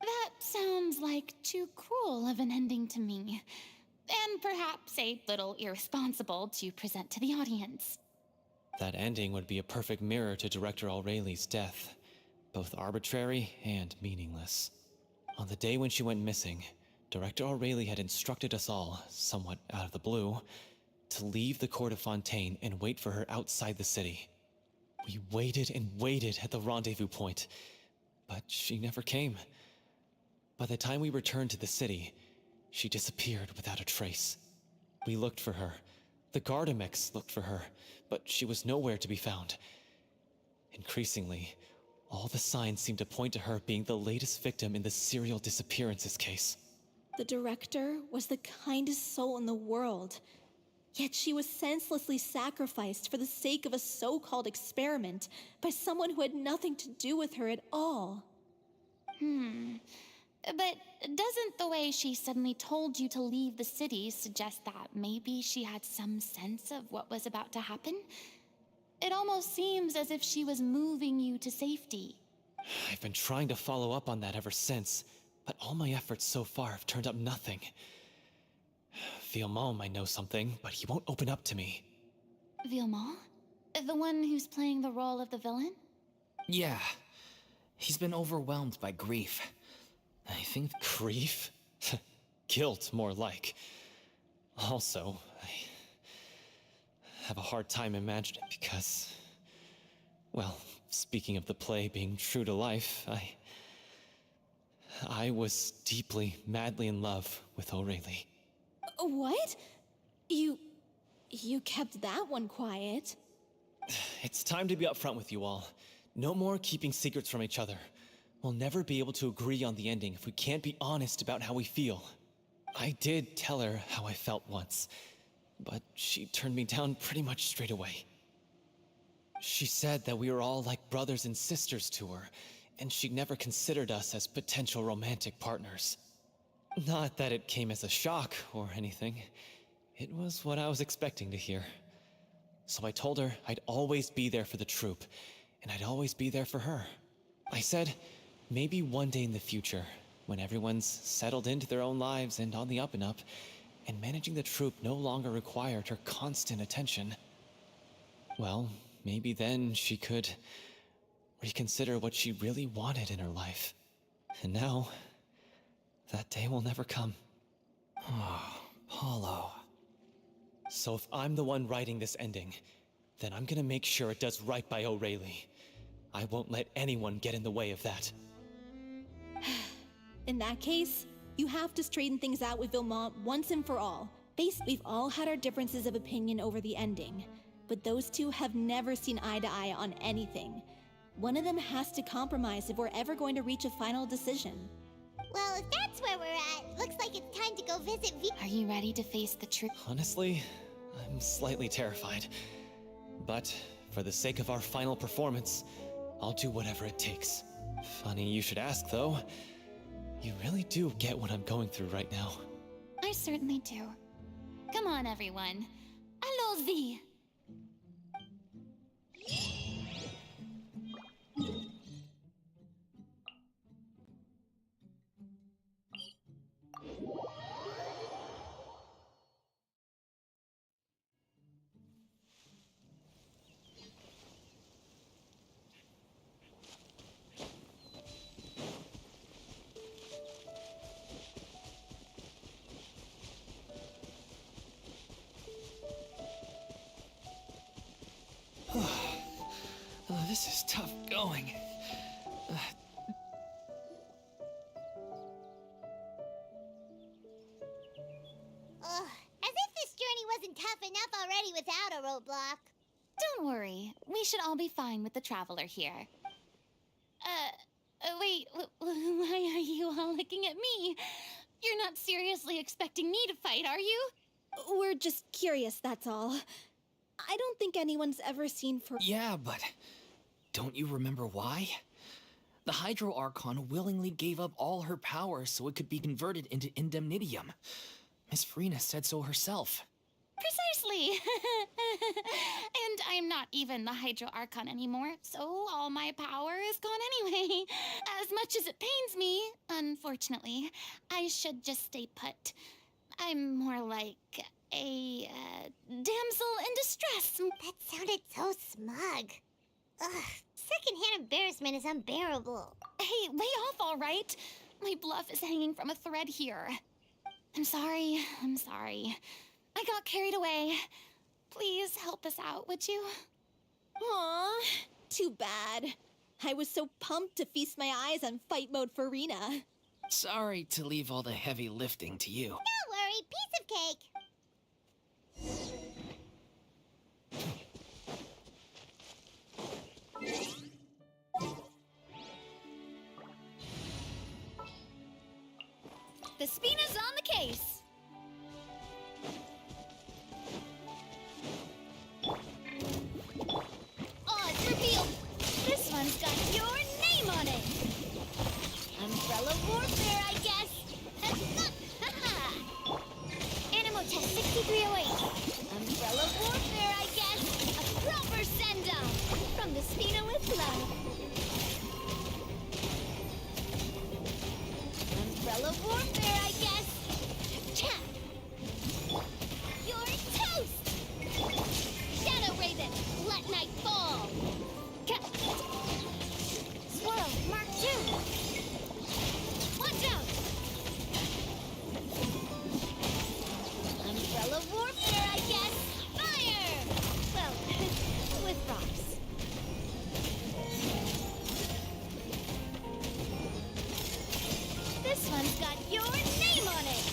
That sounds like too cruel of an ending to me. And perhaps a little irresponsible to present to the audience. That ending would be a perfect mirror to Director Aureli's death, both arbitrary and meaningless. On the day when she went missing, Director Aureli had instructed us all, somewhat out of the blue, to leave the court of Fontaine and wait for her outside the city. We waited and waited at the rendezvous point, but she never came. By the time we returned to the city, she disappeared without a trace. We looked for her. The Gardamex looked for her, but she was nowhere to be found. Increasingly, all the signs seemed to point to her being the latest victim in the serial disappearances case. The director was the kindest soul in the world, yet she was senselessly sacrificed for the sake of a so-called experiment by someone who had nothing to do with her at all. But doesn't the way she suddenly told you to leave the city suggest that maybe she had some sense of what was about to happen? It almost seems as if she was moving you to safety. I've been trying to follow up on that ever since, but all my efforts so far have turned up nothing. Villemont might know something, but he won't open up to me. Villemont? The one who's playing the role of the villain? Yeah. He's been overwhelmed by grief. I think Grief? Guilt, more like. Also, I have a hard time imagining because... Well, speaking of the play being true to life, I was deeply, madly in love with Aurelie. What? You kept that one quiet. It's time to be upfront with you all. No more keeping secrets from each other. We'll never be able to agree on the ending if we can't be honest about how we feel. I did tell her how I felt once, but she turned me down pretty much straight away. She said that we were all like brothers and sisters to her, and she never considered us as potential romantic partners. Not that it came as a shock or anything. It was what I was expecting to hear. So I told her I'd always be there for the troupe, and I'd always be there for her. I said, maybe one day in the future, when everyone's settled into their own lives and on the up and up, and managing the troupe no longer required her constant attention, well, maybe then she could reconsider what she really wanted in her life. And now, that day will never come. Oh, Paulo. So if I'm the one writing this ending, then I'm gonna make sure it does right by Aurelie. I won't let anyone get in the way of that. In that case, you have to straighten things out with Villemont once and for all. We've all had our differences of opinion over the ending, but those two have never seen eye to eye on anything. One of them has to compromise if we're ever going to reach a final decision. Well, if that's where we're at, looks like it's time to go visit Are you ready to face the truth? Honestly, I'm slightly terrified. But for the sake of our final performance, I'll do whatever it takes. Funny you should ask, though. You really do get what I'm going through right now. I certainly do. Come on, everyone. Allons-y! This is tough going. Ugh, as if this journey wasn't tough enough already without a roadblock. Don't worry. We should all be fine with the traveler here. Wait, why are you all looking at me? You're not seriously expecting me to fight, are you? We're just curious, that's all. I don't think anyone's ever seen Yeah, but don't you remember why? The Hydro Archon willingly gave up all her power so it could be converted into indemnitium. Miss Furina said so herself. Precisely. And I'm not even the Hydro Archon anymore, so all my power is gone anyway. As much as it pains me, unfortunately, I should just stay put. I'm more like a damsel in distress. That sounded so smug. Ugh, secondhand embarrassment is unbearable. Hey, lay off, all right? My bluff is hanging from a thread here. I'm sorry. I got carried away. Please help us out, would you? Aw, too bad. I was so pumped to feast my eyes on fight mode Furina. Sorry to leave all the heavy lifting to you. Don't worry, piece of cake. The Spina's on the case. Odds revealed. This one's got your name on it. Umbrella warfare, I guess. Animal test 6308. Umbrella warfare, I guess. A proper send-off from the Spina with love. Umbrella warfare, I guess. Cha! You're toast! Shadow Raven, let night fall! Swirl, Mark 2! Watch out! Umbrella warfare, I guess. Fire! Well, with rocks. This one's got your name on it!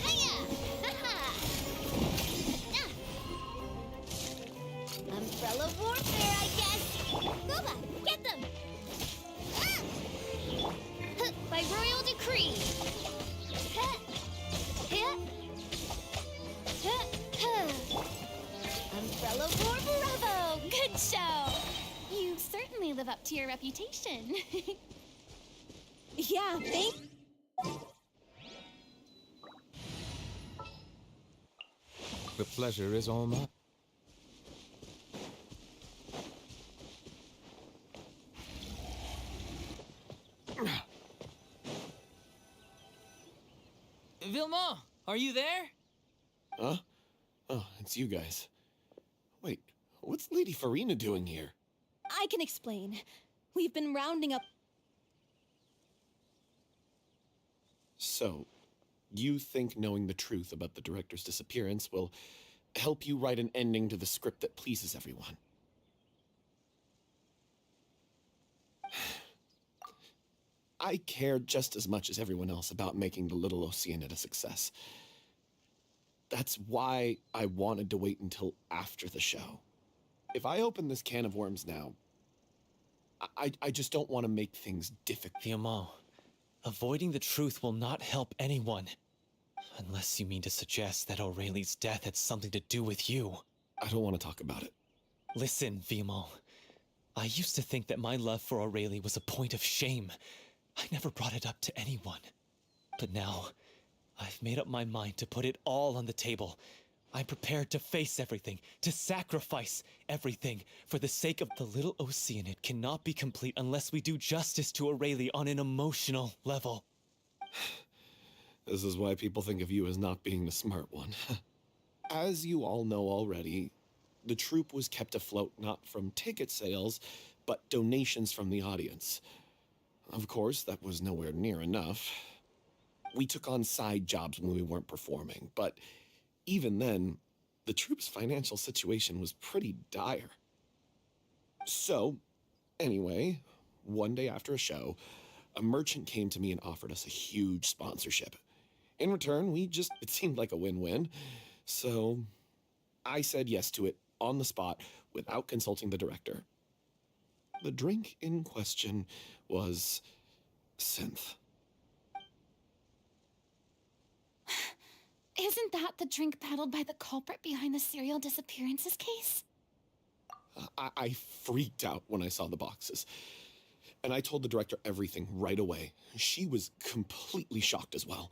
Hiya! Ha-ha! Umbrella warfare, I guess. Boba, get them! By royal decree! Umbrella warfare. Bravo! Good show! You certainly live up to your reputation. Yeah, The pleasure is all mine. Vilma, are you there? Huh? Oh, it's you guys. Wait, what's Lady Furina doing here? I can explain. We've been rounding up. So, you think knowing the truth about the director's disappearance will help you write an ending to the script that pleases everyone? I care just as much as everyone else about making the Little Oceanid a success. That's why I wanted to wait until after the show. If I open this can of worms now, I just don't want to make things difficult. Vilma, avoiding the truth will not help anyone. Unless you mean to suggest that Aurelie's death had something to do with you. I don't want to talk about it. Listen, Vilma. I used to think that my love for Aurelie was a point of shame. I never brought it up to anyone. But now, I've made up my mind to put it all on the table. I'm prepared to face everything, to sacrifice everything, for the sake of the Little Oceanid cannot be complete unless we do justice to Aurelie on an emotional level. This is why people think of you as not being the smart one. As you all know already, the troupe was kept afloat not from ticket sales, but donations from the audience. Of course, that was nowhere near enough. We took on side jobs when we weren't performing, but even then, the troupe's financial situation was pretty dire. So, anyway, one day after a show, a merchant came to me and offered us a huge sponsorship. In return, it seemed like a win-win. So, I said yes to it on the spot without consulting the director. The drink in question was synth. Isn't that the drink peddled by the culprit behind the serial disappearances case? I freaked out when I saw the boxes. And I told the director everything right away. She was completely shocked as well.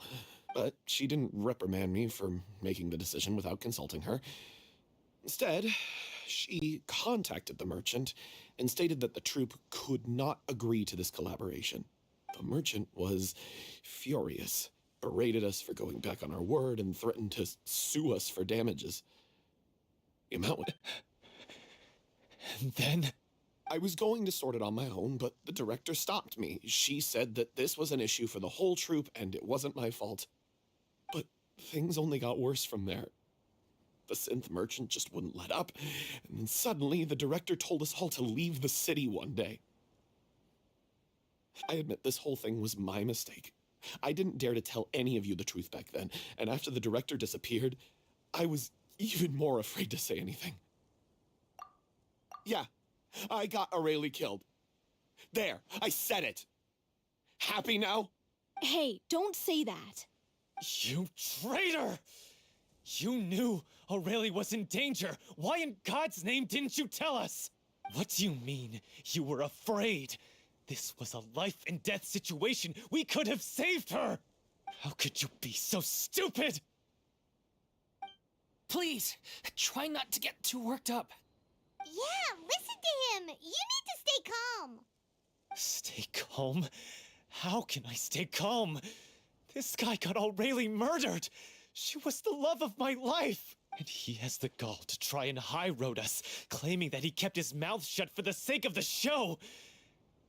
But she didn't reprimand me for making the decision without consulting her. Instead, she contacted the merchant and stated that the troupe could not agree to this collaboration. The merchant was furious, berated us for going back on our word, and threatened to sue us for damages. The amount would... And then? I was going to sort it on my own, but the director stopped me. She said that this was an issue for the whole troupe and it wasn't my fault. But things only got worse from there. The synth merchant just wouldn't let up, and then suddenly the director told us all to leave the city one day. I admit this whole thing was my mistake. I didn't dare to tell any of you the truth back then, and after the director disappeared, I was even more afraid to say anything. Yeah, I got Aurelie killed. There, I said it. Happy now? Hey, don't say that. You traitor! You knew Aurelie was in danger. Why in God's name didn't you tell us? What do you mean you were afraid? This was a life and death situation. We could have saved her. How could you be so stupid? Please, try not to get too worked up. Yeah, listen to him. You need to stay calm. Stay calm? How can I stay calm? This guy got Aurelie murdered. She was the love of my life. And he has the gall to try and high-road us, claiming that he kept his mouth shut for the sake of the show.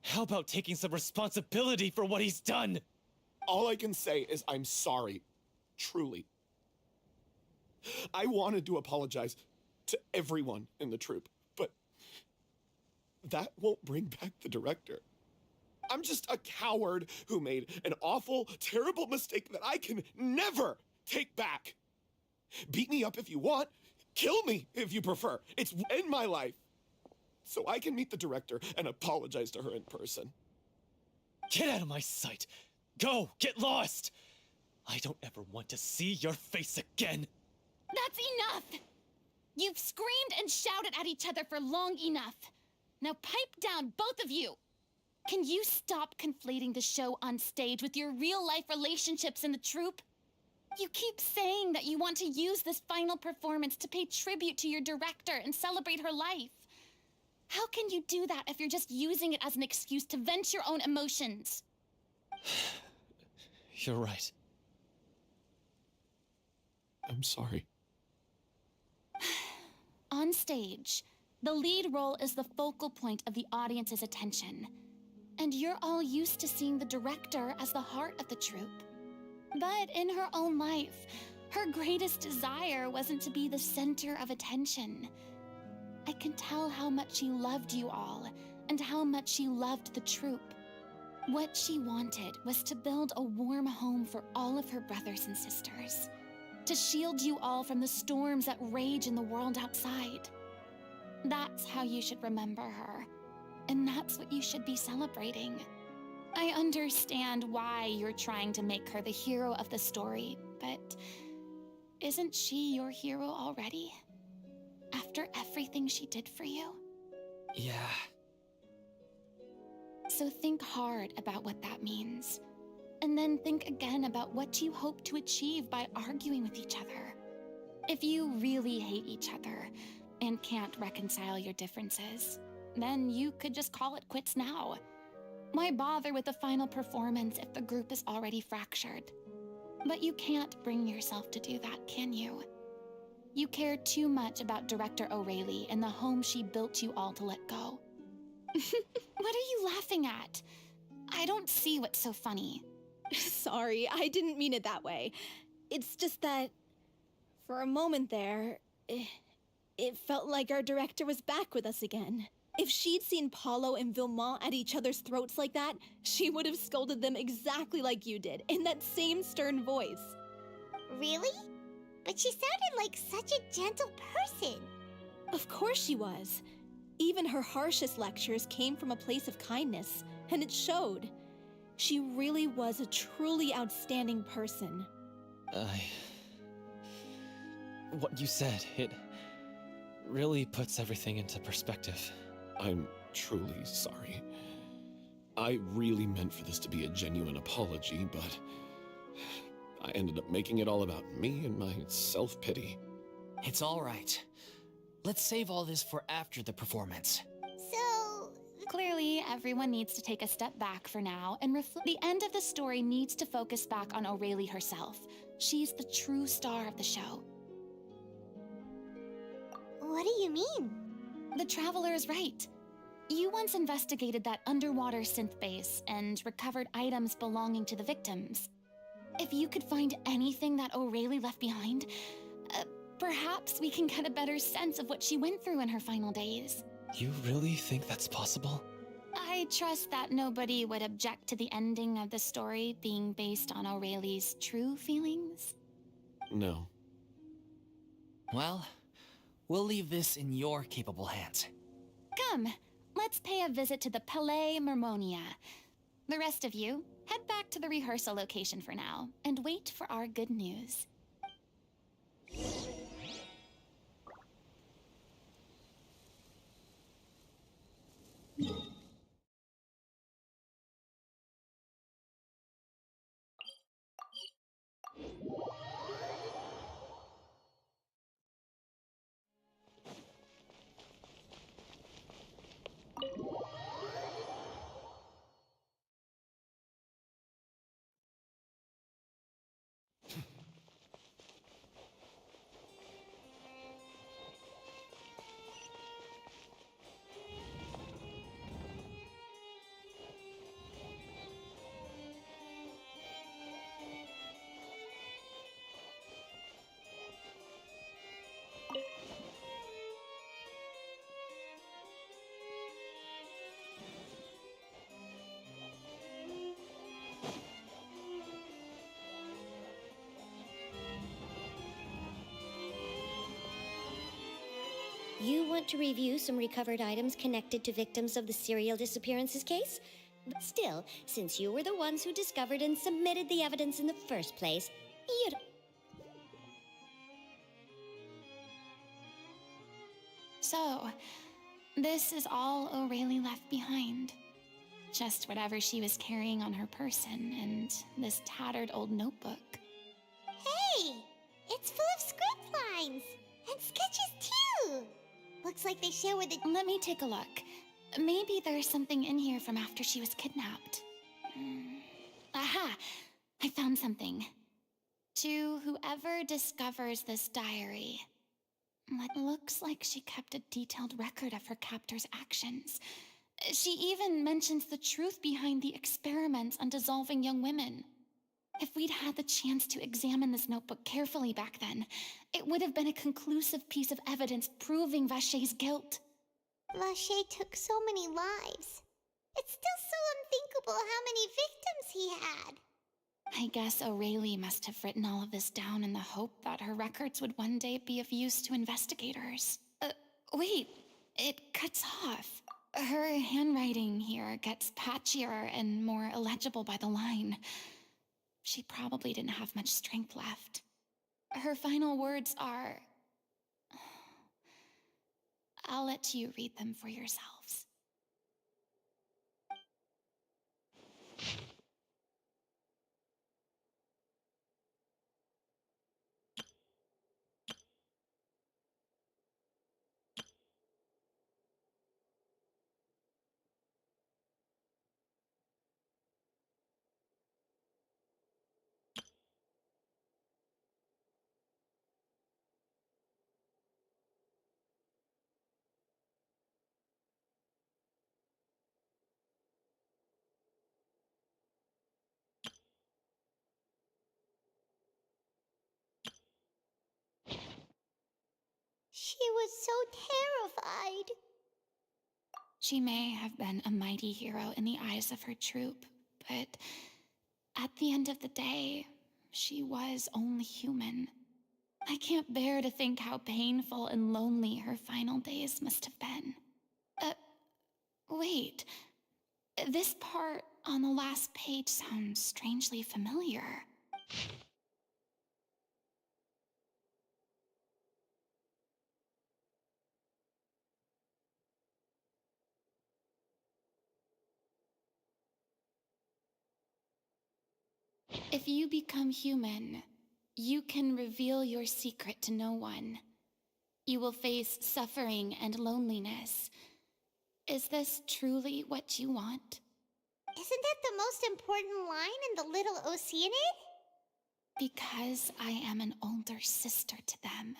How about taking some responsibility for what he's done? All I can say is I'm sorry. Truly. I wanted to apologize to everyone in the troupe, but that won't bring back the director. I'm just a coward who made an awful, terrible mistake that I can never take back. Beat me up if you want. Kill me if you prefer. It's in my life. So I can meet the director and apologize to her in person. Get out of my sight. Go, get lost. I don't ever want to see your face again. That's enough! You've screamed and shouted at each other for long enough. Now pipe down, both of you! Can you stop conflating the show on stage with your real-life relationships in the troupe? You keep saying that you want to use this final performance to pay tribute to your director and celebrate her life. How can you do that if you're just using it as an excuse to vent your own emotions? You're right. I'm sorry. On stage, the lead role is the focal point of the audience's attention. And you're all used to seeing the director as the heart of the troupe. But in her own life, her greatest desire wasn't to be the center of attention. I can tell how much she loved you all, and how much she loved the troupe. What she wanted was to build a warm home for all of her brothers and sisters. To shield you all from the storms that rage in the world outside. That's how you should remember her. And that's what you should be celebrating. I understand why you're trying to make her the hero of the story, but isn't she your hero already? After everything she did for you? Yeah. So think hard about what that means. And then think again about what you hope to achieve by arguing with each other. If you really hate each other and can't reconcile your differences, then you could just call it quits now. Why bother with the final performance if the group is already fractured? But you can't bring yourself to do that, can you? You care too much about Director Aurelie and the home she built you all to let go. What are you laughing at? I don't see what's so funny. Sorry, I didn't mean it that way. It's just that, for a moment there, it felt like our director was back with us again. If she'd seen Paulo and Vilmont at each other's throats like that, she would have scolded them exactly like you did, in that same stern voice. Really? But she sounded like such a gentle person. Of course she was. Even her harshest lectures came from a place of kindness, and it showed. She really was a truly outstanding person. What you said, it really puts everything into perspective. I'm truly sorry. I really meant for this to be a genuine apology, but I ended up making it all about me and my self-pity. It's all right. Let's save all this for after the performance. So, Clearly, everyone needs to take a step back for now and reflect. The end of the story needs to focus back on O'Reilly herself. She's the true star of the show. what do you mean? The Traveler is right. You once investigated that underwater synth base and recovered items belonging to the victims. If you could find anything that O'Reilly left behind, perhaps we can get a better sense of what she went through in her final days. You really think that's possible? I trust that nobody would object to the ending of the story being based on O'Reilly's true feelings. No. Well, we'll leave this in your capable hands. Come, let's pay a visit to the Palais Mermonia. The rest of you, head back to the rehearsal location for now, and wait for our good news. You want to review some recovered items connected to victims of the serial disappearances case? But still, since you were the ones who discovered and submitted the evidence in the first place, you don't... So, this is all O'Reilly left behind. Just whatever she was carrying on her person and this tattered old notebook. Hey! It's full of script lines! And sketches too! Looks like they share with the... Let me take a look. Maybe there's something in here from after she was kidnapped. Aha! I found something. To whoever discovers this diary. It looks like she kept a detailed record of her captor's actions. She even mentions the truth behind the experiments on dissolving young women. If we'd had the chance to examine this notebook carefully back then, it would have been a conclusive piece of evidence proving Vachey's guilt. Vachey took so many lives. It's still so unthinkable how many victims he had. I guess O'Reilly must have written all of this down in the hope that her records would one day be of use to investigators. Wait, it cuts off. Her handwriting here gets patchier and more illegible by the line. She probably didn't have much strength left. Her final words are... I'll let you read them for yourselves. She was so terrified. She may have been a mighty hero in the eyes of her troop, but at the end of the day, she was only human. I can't bear to think how painful and lonely her final days must have been. Wait. This part on the last page sounds strangely familiar. If you become human, you can reveal your secret to no one. You will face suffering and loneliness. Is this truly what you want? Isn't that the most important line in the Little Oceanid? Because I am an older sister to them.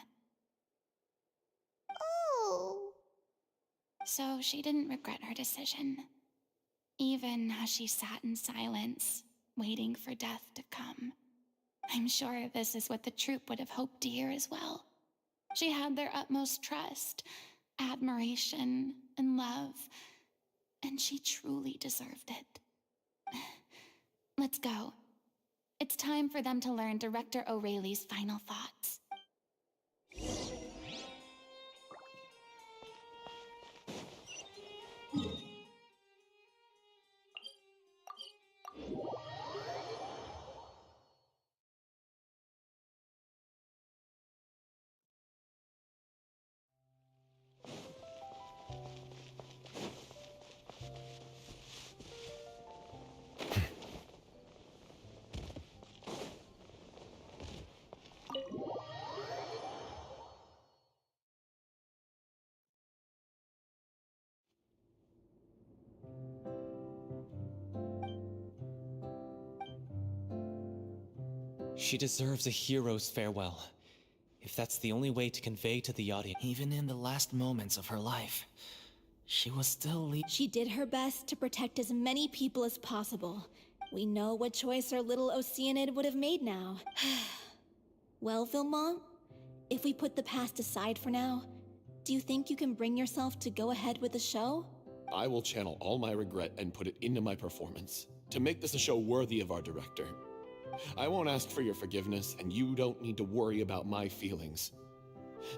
Oh. So she didn't regret her decision, even as she sat in silence, waiting for death to come. I'm sure this is what the troupe would have hoped to hear as well. She had their utmost trust, admiration, and love, and she truly deserved it. Let's go. It's time for them to learn Director O'Reilly's final thoughts. She deserves a hero's farewell, if that's the only way to convey to the audience. Even in the last moments of her life, she was still She did her best to protect as many people as possible. We know what choice our little Oceanid would have made now. Well, Vilmont, if we put the past aside for now, do you think you can bring yourself to go ahead with the show? I will channel all my regret and put it into my performance to make this a show worthy of our director. I won't ask for your forgiveness, and you don't need to worry about my feelings.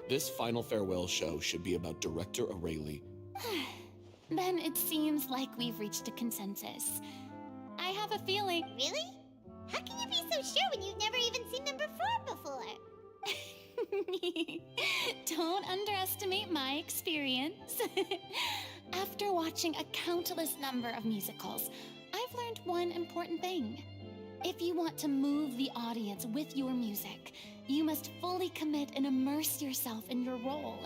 This final farewell show should be about Director O'Reilly. Then it seems like we've reached a consensus. I have a feeling... Really? How can you be so sure when you've never even seen them perform before? Don't underestimate my experience. After watching a countless number of musicals, I've learned one important thing. If you want to move the audience with your music, you must fully commit and immerse yourself in your role,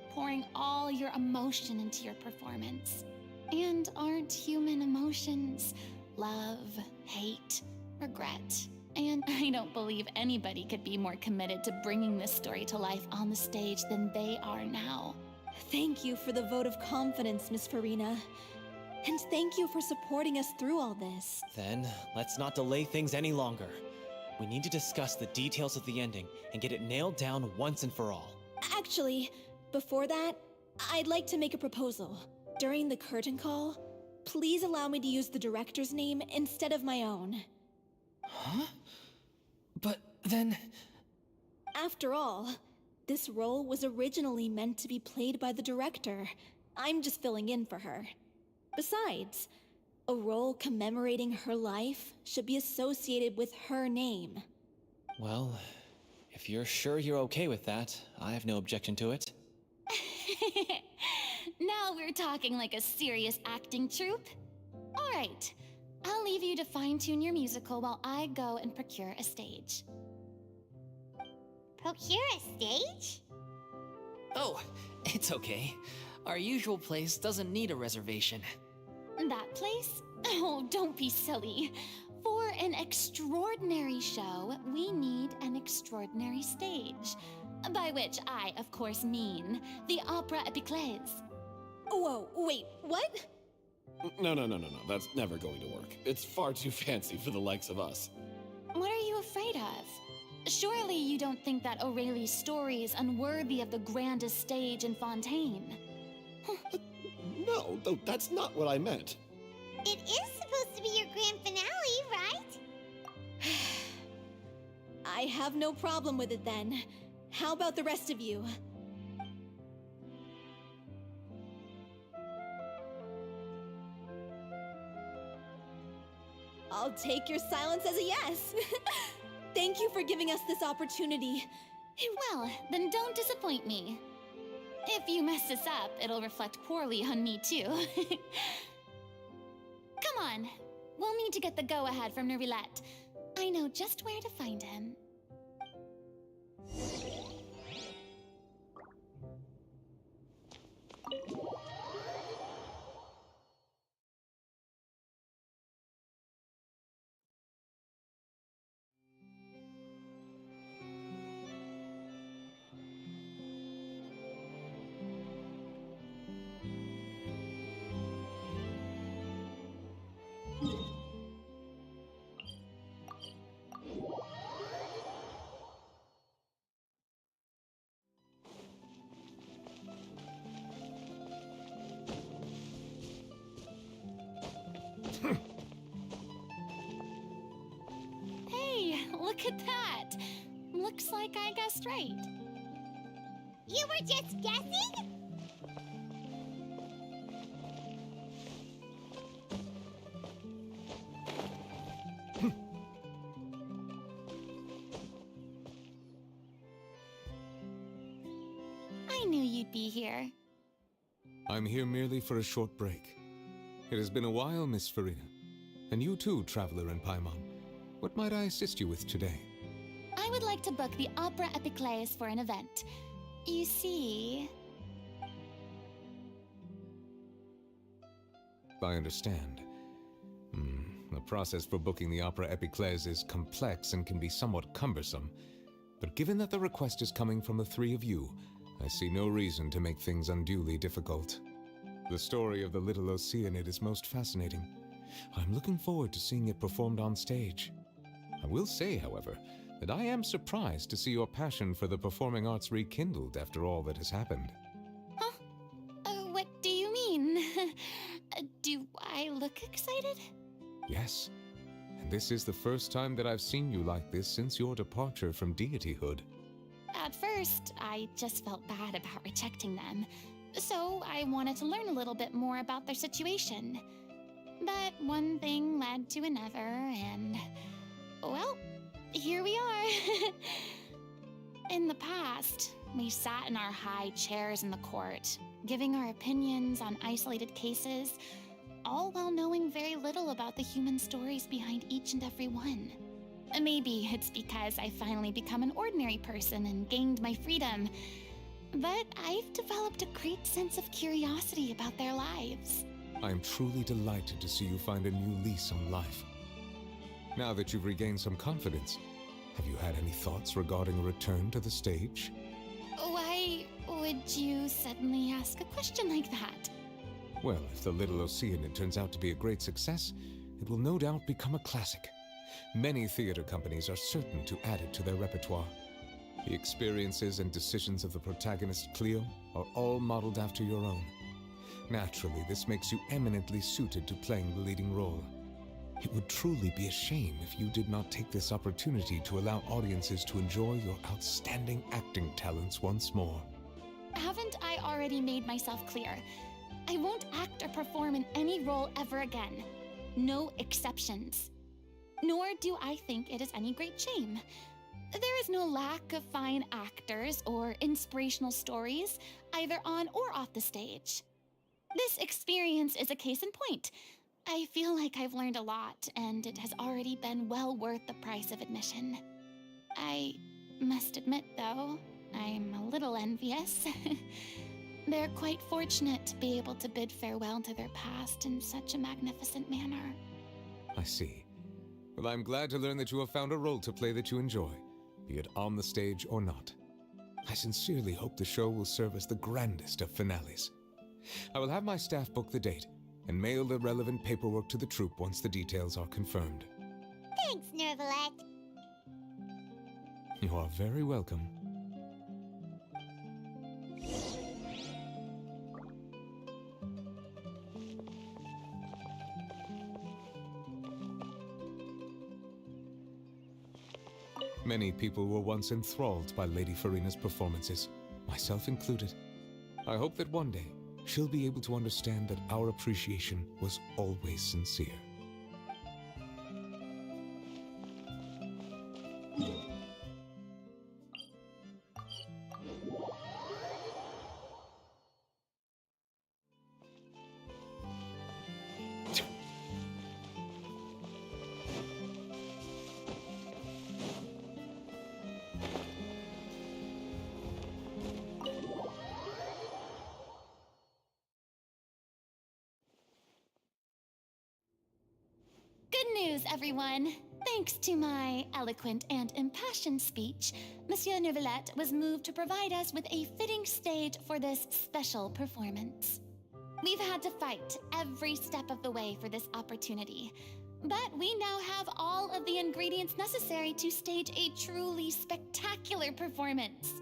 pouring all your emotion into your performance. And aren't human emotions love, hate, regret? And I don't believe anybody could be more committed to bringing this story to life on the stage than they are now. Thank you for the vote of confidence, Miss Furina. And thank you for supporting us through all this. Then, let's not delay things any longer. We need to discuss the details of the ending and get it nailed down once and for all. Actually, before that, I'd like to make a proposal. During the curtain call, please allow me to use the director's name instead of my own. Huh? But then... After all, this role was originally meant to be played by the director. I'm just filling in for her. Besides, a role commemorating her life should be associated with her name. Well, if you're sure you're okay with that, I have no objection to it. Now we're talking like a serious acting troupe. All right, I'll leave you to fine-tune your musical while I go and procure a stage. Procure a stage? Oh, it's okay. Our usual place doesn't need a reservation. That place? Oh, don't be silly. For an extraordinary show, we need an extraordinary stage. By which I, of course, mean the Opera Epiclese. Whoa, wait, what? No. That's never going to work. It's far too fancy for the likes of us. What are you afraid of? Surely you don't think that O'Reilly's story is unworthy of the grandest stage in Fontaine. No, though that's not what I meant. It is supposed to be your grand finale, right? I have no problem with it then. How about the rest of you? I'll take your silence as a yes. Thank you for giving us this opportunity. Well, then don't disappoint me. If you mess this up, it'll reflect poorly on me too. Come on, we'll need to get the go-ahead from Nervilette. I know just where to find him. Hey, look at that! Looks like I guessed right. You were just guessing? I knew you'd be here. I'm here merely for a short break. It has been a while, Miss Furina. And you too, traveler in Paimon. What might I assist you with today? I would like to book the Opera Epiclese for an event. You see... I understand. The process for booking the Opera Epiclese is complex and can be somewhat cumbersome. But given that the request is coming from the three of you, I see no reason to make things unduly difficult. The story of the little Oceanid is most fascinating. I'm looking forward to seeing it performed on stage. I will say, however, that I am surprised to see your passion for the performing arts rekindled after all that has happened. Huh? What do you mean? Do I look excited? Yes, and this is the first time that I've seen you like this since your departure from deityhood. At first, I just felt bad about rejecting them, so I wanted to learn a little bit more about their situation. But one thing led to another, and... well, here we are. In the past, we sat in our high chairs in the court, giving our opinions on isolated cases, all while knowing very little about the human stories behind each and every one. Maybe it's because I finally become an ordinary person and gained my freedom, but I've developed a great sense of curiosity about their lives. I am truly delighted to see you find a new lease on life. Now that you've regained some confidence, have you had any thoughts regarding a return to the stage? Why would you suddenly ask a question like that? Well, if the Little Oceanid turns out to be a great success, it will no doubt become a classic. Many theater companies are certain to add it to their repertoire. The experiences and decisions of the protagonist, Cleo, are all modeled after your own. Naturally, this makes you eminently suited to playing the leading role. It would truly be a shame if you did not take this opportunity to allow audiences to enjoy your outstanding acting talents once more. Haven't I already made myself clear? I won't act or perform in any role ever again. No exceptions. Nor do I think it is any great shame. There is no lack of fine actors or inspirational stories, either on or off the stage. This experience is a case in point. I feel like I've learned a lot, and it has already been well worth the price of admission. I must admit, though, I'm a little envious. They're quite fortunate to be able to bid farewell to their past in such a magnificent manner. I see. Well, I'm glad to learn that you have found a role to play that you enjoy, be it on the stage or not. I sincerely hope the show will serve as the grandest of finales. I will have my staff book the date and mail the relevant paperwork to the troupe once the details are confirmed. Thanks, Nervalette. You are very welcome. Many people were once enthralled by Lady Furina's performances, myself included. I hope that one day she'll be able to understand that our appreciation was always sincere. Good news, everyone! Thanks to my eloquent and impassioned speech, Monsieur Neuvillette was moved to provide us with a fitting stage for this special performance. We've had to fight every step of the way for this opportunity, but we now have all of the ingredients necessary to stage a truly spectacular performance.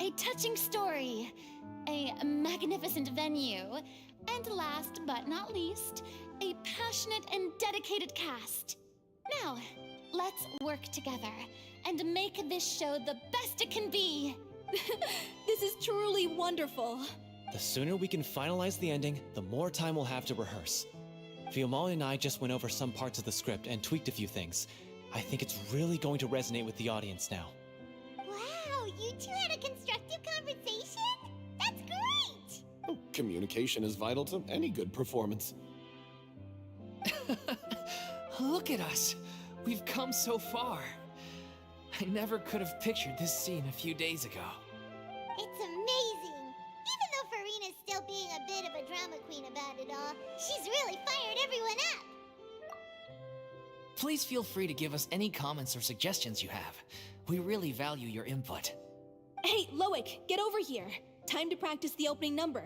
A touching story, a magnificent venue, and last but not least, a passionate and dedicated cast. Now, let's work together and make this show the best it can be. This is truly wonderful. The sooner we can finalize the ending, the more time we'll have to rehearse. Fiumali and I just went over some parts of the script and tweaked a few things. I think it's really going to resonate with the audience now. Wow, you two had a constructive conversation? That's great! Oh, communication is vital to any good performance. Look at us. We've come so far. I never could have pictured this scene a few days ago. It's amazing! Even though Furina's still being a bit of a drama queen about it all, she's really fired everyone up! Please feel free to give us any comments or suggestions you have. We really value your input. Hey, Loic, get over here. Time to practice the opening number.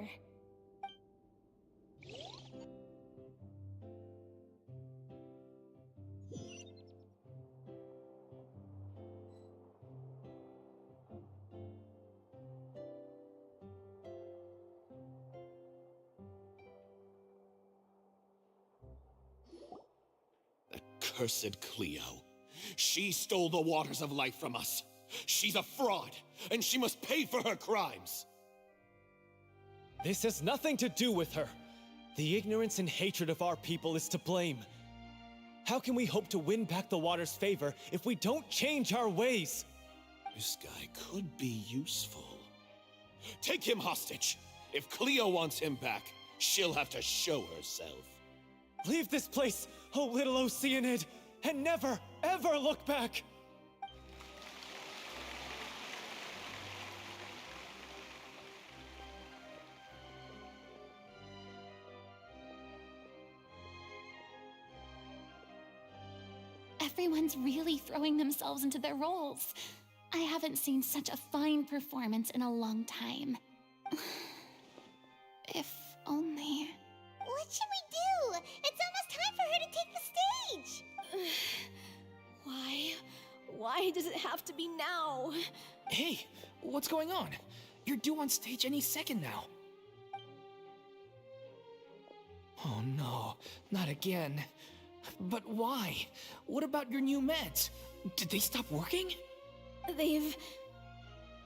Cursed Cleo. She stole the waters of life from us. She's a fraud, and she must pay for her crimes. This has nothing to do with her. The ignorance and hatred of our people is to blame. How can we hope to win back the water's favor if we don't change our ways? This guy could be useful. Take him hostage. If Cleo wants him back, she'll have to show herself. Leave this place, O little Oceanid, and never, ever look back! Everyone's really throwing themselves into their roles. I haven't seen such a fine performance in a long time. If only... What should we do? It's almost time for her to take the stage! Why? Why does it have to be now? Hey, what's going on? You're due on stage any second now. Oh no, not again. But why? What about your new meds? Did they stop working? They've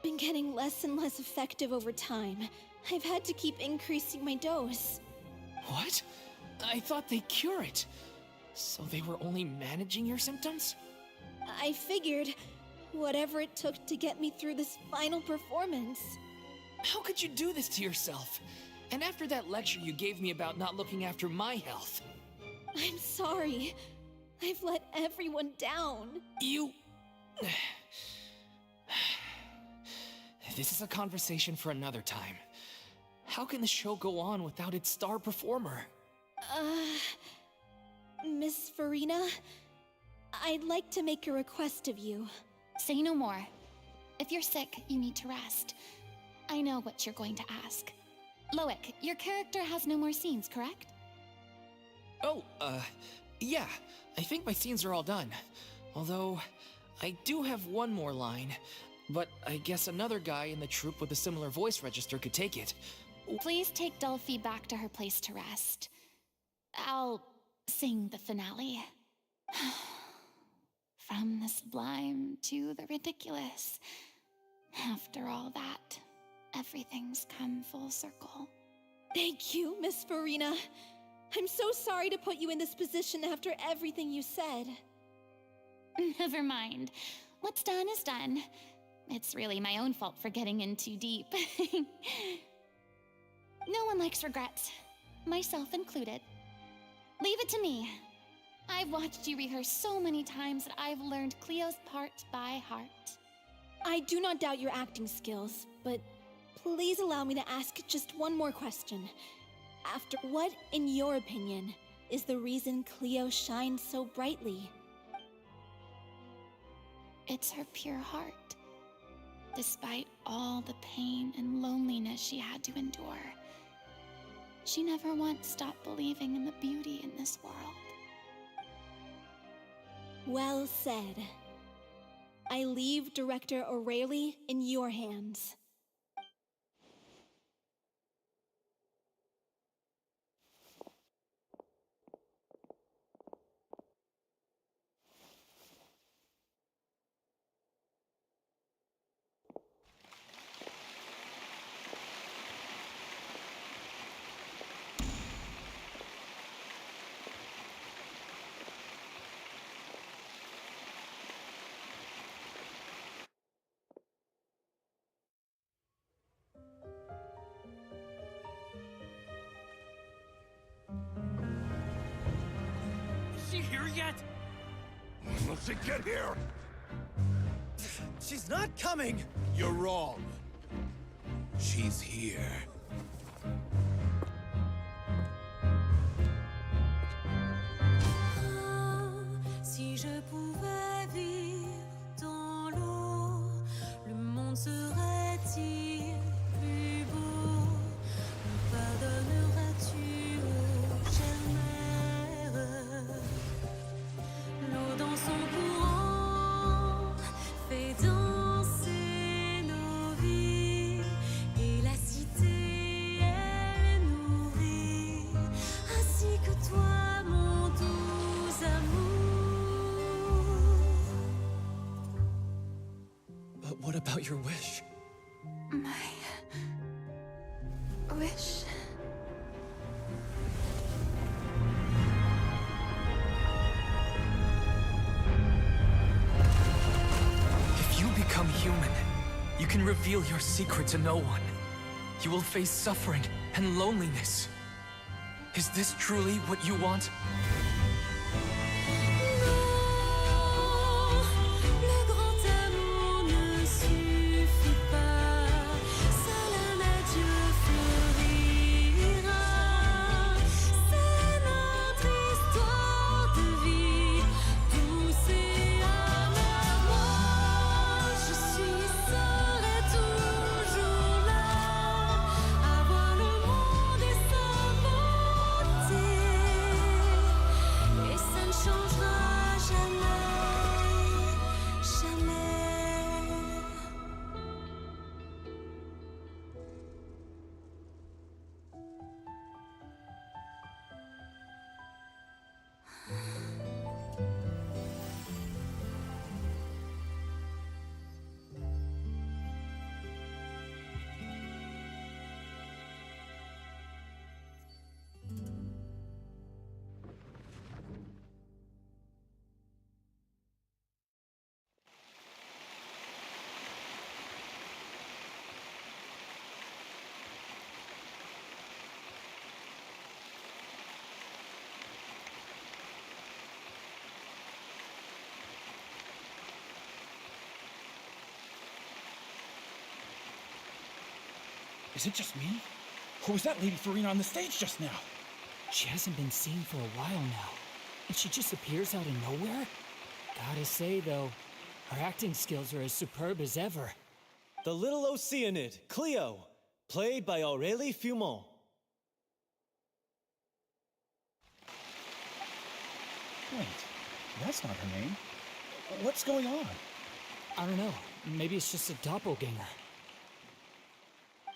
been getting less and less effective over time. I've had to keep increasing my dose. What? I thought they cure it. So they were only managing your symptoms? I figured whatever it took to get me through this final performance. How could you do this to yourself? And after that lecture you gave me about not looking after my health. I'm sorry. I've let everyone down. You... This is a conversation for another time. How can the show go on without its star performer? Miss Furina? I'd like to make a request of you. Say no more. If you're sick, you need to rest. I know what you're going to ask. Loic, your character has no more scenes, correct? Oh, yeah. I think my scenes are all done. Although, I do have one more line. But I guess another guy in the troupe with a similar voice register could take it. Please take Delphi back to her place to rest. I'll sing the finale. From the sublime to the ridiculous. After all that, everything's come full circle. Thank you, Miss Furina. I'm so sorry to put you in this position after everything you said. Never mind. What's done is done. It's really my own fault for getting in too deep. No one likes regrets, myself included. Leave it to me. I've watched you rehearse so many times that I've learned Cleo's part by heart. I do not doubt your acting skills, but please allow me to ask just one more question. After what, in your opinion, is the reason Cleo shines so brightly? It's her pure heart. Despite all the pain and loneliness she had to endure, she never once stopped believing in the beauty in this world. Well said. I leave Director O'Reilly in your hands. Is she here yet? When will she get here? She's not coming! You're wrong. She's here. Si je pouvais vivre dans l'eau, le monde serait-il plus beau? Me pardonneras-tu, ô chère mère? L'eau dans son courant fait danser nos vies, et la cité elle nourrit, ainsi que toi, mon doux amour. But what about your wish? My wish. If you become human, you can reveal your secret to no one. You will face suffering and loneliness. Is this truly what you want? Le grand amour ne suffit pas, seul un adieu fleurira. C'est notre histoire de vie, douce et amère. Moi, je suis seule et toujours là, à voir le monde et sa beauté. Et ça ne changera jamais, jamais. Is it just me? Or was that Lady Furina on the stage just now? She hasn't been seen for a while now, and she just appears out of nowhere? Gotta say, though, her acting skills are as superb as ever. The little Oceanid, Cleo, played by Aurélie Fumont. Wait, that's not her name. What's going on? I don't know, maybe it's just a doppelganger.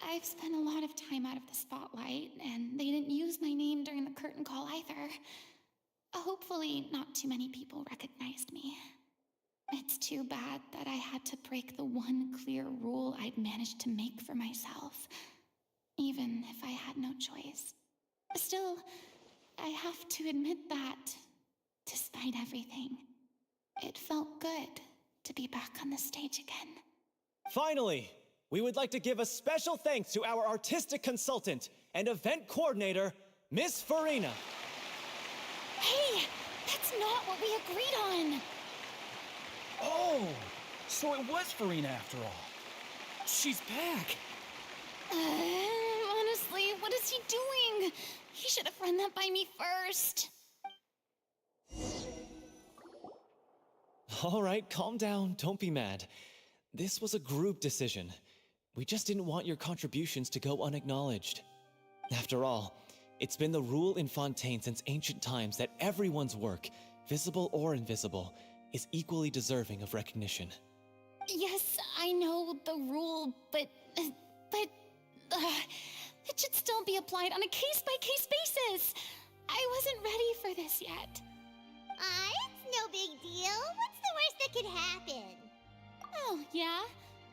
I've spent a lot of time out of the spotlight, and they didn't use my name during the curtain call either. Hopefully, not too many people recognized me. It's too bad that I had to break the one clear rule I'd managed to make for myself, even if I had no choice. Still, I have to admit that, despite everything, it felt good to be back on the stage again. Finally, we would like to give a special thanks to our artistic consultant and event coordinator, Miss Furina. Hey, that's not what we agreed on! Oh, so it was Furina after all. She's back. Honestly, what is he doing? He should have run that by me first. All right, calm down. Don't be mad. This was a group decision. We just didn't want your contributions to go unacknowledged. After all, it's been the rule in Fontaine since ancient times that everyone's work, visible or invisible, is equally deserving of recognition. Yes, I know the rule, but it should still be applied on a case-by-case basis. I wasn't ready for this yet. It's no big deal. What's the worst that could happen? Oh, yeah?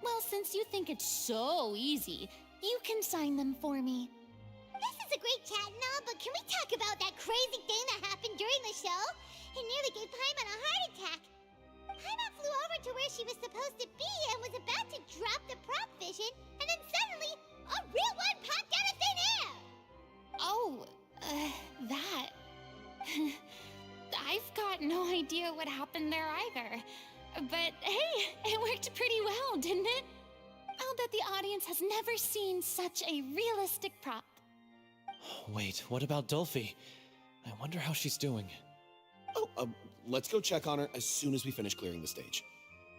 Well, since you think it's so easy, you can sign them for me. This is a great chat and all, but can we talk about that crazy thing that happened during the show? It nearly gave Paimon a heart attack. Paimon flew over to where she was supposed to be and was about to drop the prop vision, and then suddenly, a real one popped out of thin air! Oh, that. I've got no idea what happened there either. But hey, it worked pretty well, didn't it? I'll bet the audience has never seen such a realistic prop. Wait, what about Dolphy? I wonder how she's doing. Oh, let's go check on her as soon as we finish clearing the stage.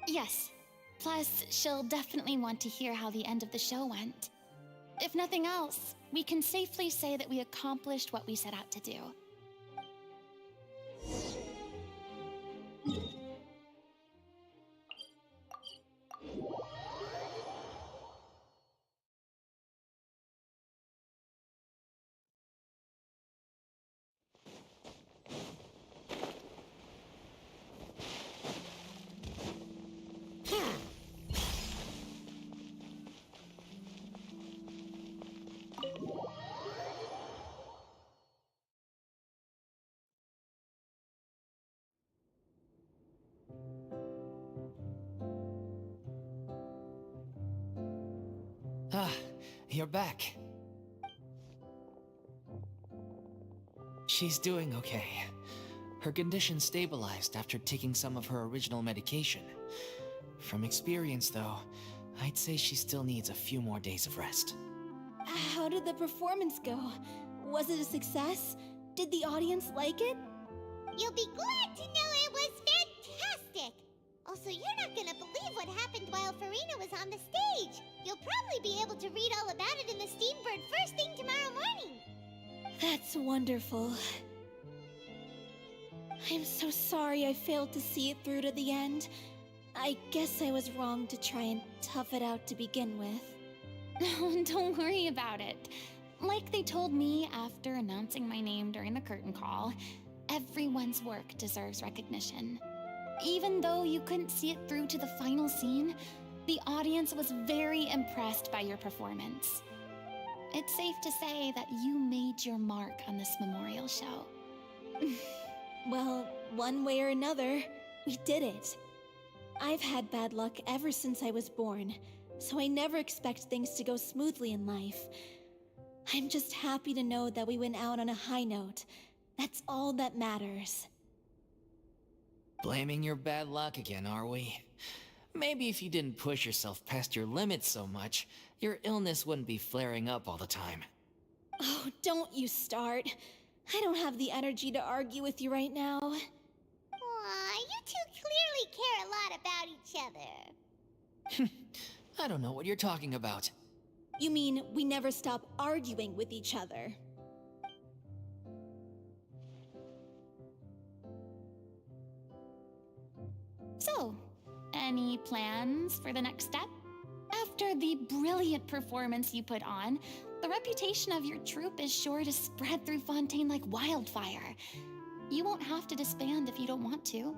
Yes. Plus, she'll definitely want to hear how the end of the show went. If nothing else, we can safely say that we accomplished what we set out to do. Ah, you're back. She's doing okay. Her condition stabilized after taking some of her original medication. From experience, though, I'd say she still needs a few more days of rest. How did the performance go? Was it a success? Did the audience like it? You'll be glad to know it was fantastic! Also, you're not gonna believe what happened while Furina was on the stage. You'll probably be able to read all about it in the Steambird first thing tomorrow morning. That's wonderful. I'm so sorry I failed to see it through to the end. I guess I was wrong to try and tough it out to begin with. No, don't worry about it. Like they told me after announcing my name during the curtain call, everyone's work deserves recognition. Even though you couldn't see it through to the final scene, the audience was very impressed by your performance. It's safe to say that you made your mark on this memorial show. Well, one way or another, we did it. I've had bad luck ever since I was born, so I never expect things to go smoothly in life. I'm just happy to know that we went out on a high note. That's all that matters. Blaming your bad luck again, are we? Maybe if you didn't push yourself past your limits so much, your illness wouldn't be flaring up all the time. Oh, don't you start. I don't have the energy to argue with you right now. Aw, you two clearly care a lot about each other. I don't know what you're talking about. You mean we never stop arguing with each other? So, any plans for the next step? After the brilliant performance you put on, the reputation of your troupe is sure to spread through Fontaine like wildfire. You won't have to disband if you don't want to.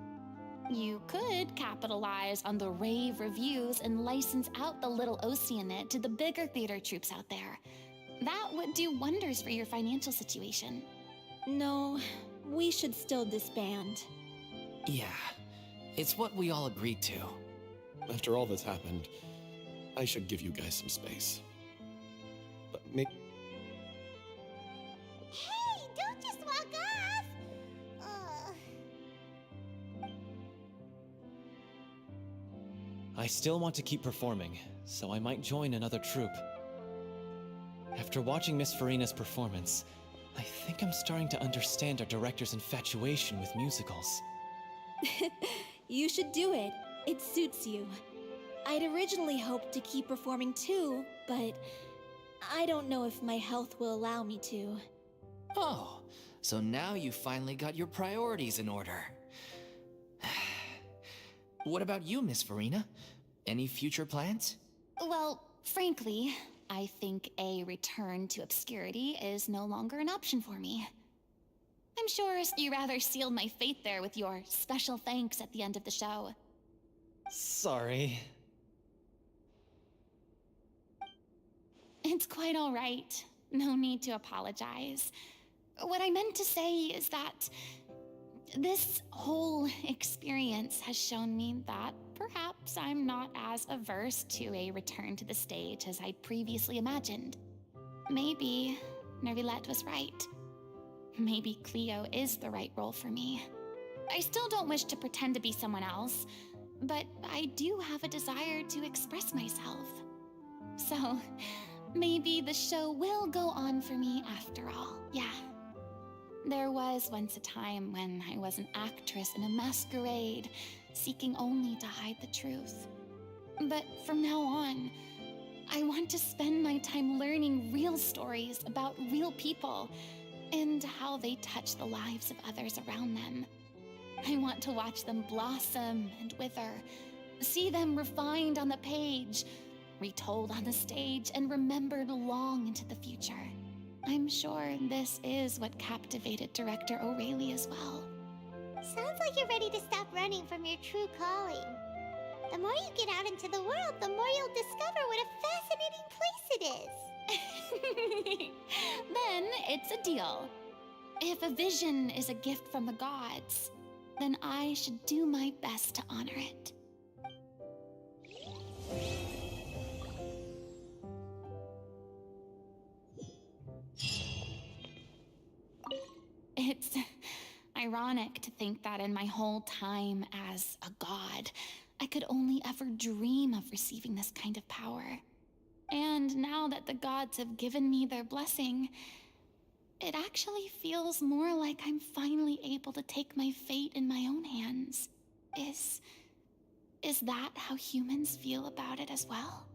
You could capitalize on the rave reviews and license out the Little Oceanid to the bigger theater troupes out there. That would do wonders for your financial situation. No, we should still disband. Yeah, it's what we all agreed to. After all that's happened, I should give you guys some space. But Hey, don't just walk off! I still want to keep performing, so I might join another troupe. After watching Miss Furina's performance, I think I'm starting to understand our director's infatuation with musicals. You should do it. It suits you. I'd originally hoped to keep performing too, but I don't know if my health will allow me to. Oh, so now you finally got your priorities in order. What about you, Miss Furina? Any future plans? Well, frankly, I think a return to obscurity is no longer an option for me. I'm sure you rather sealed my fate there with your special thanks at the end of the show. Sorry. It's quite all right. No need to apologize. What I meant to say is that this whole experience has shown me that perhaps I'm not as averse to a return to the stage as I'd previously imagined. Maybe Nervilette was right. Maybe Cleo is the right role for me. I still don't wish to pretend to be someone else, but I do have a desire to express myself. So, maybe the show will go on for me after all, yeah. There was once a time when I was an actress in a masquerade, seeking only to hide the truth. But from now on, I want to spend my time learning real stories about real people and how they touch the lives of others around them. I want to watch them blossom and wither, see them refined on the page, retold on the stage, and remembered long into the future. I'm sure this is what captivated Director O'Reilly as well. Sounds like you're ready to stop running from your true calling. The more you get out into the world, the more you'll discover what a fascinating place it is. Then it's a deal. If a vision is a gift from the gods, then I should do my best to honor it. It's ironic to think that in my whole time as a god, I could only ever dream of receiving this kind of power. And now that the gods have given me their blessing, it actually feels more like I'm finally able to take my fate in my own hands. Is that how humans feel about it as well?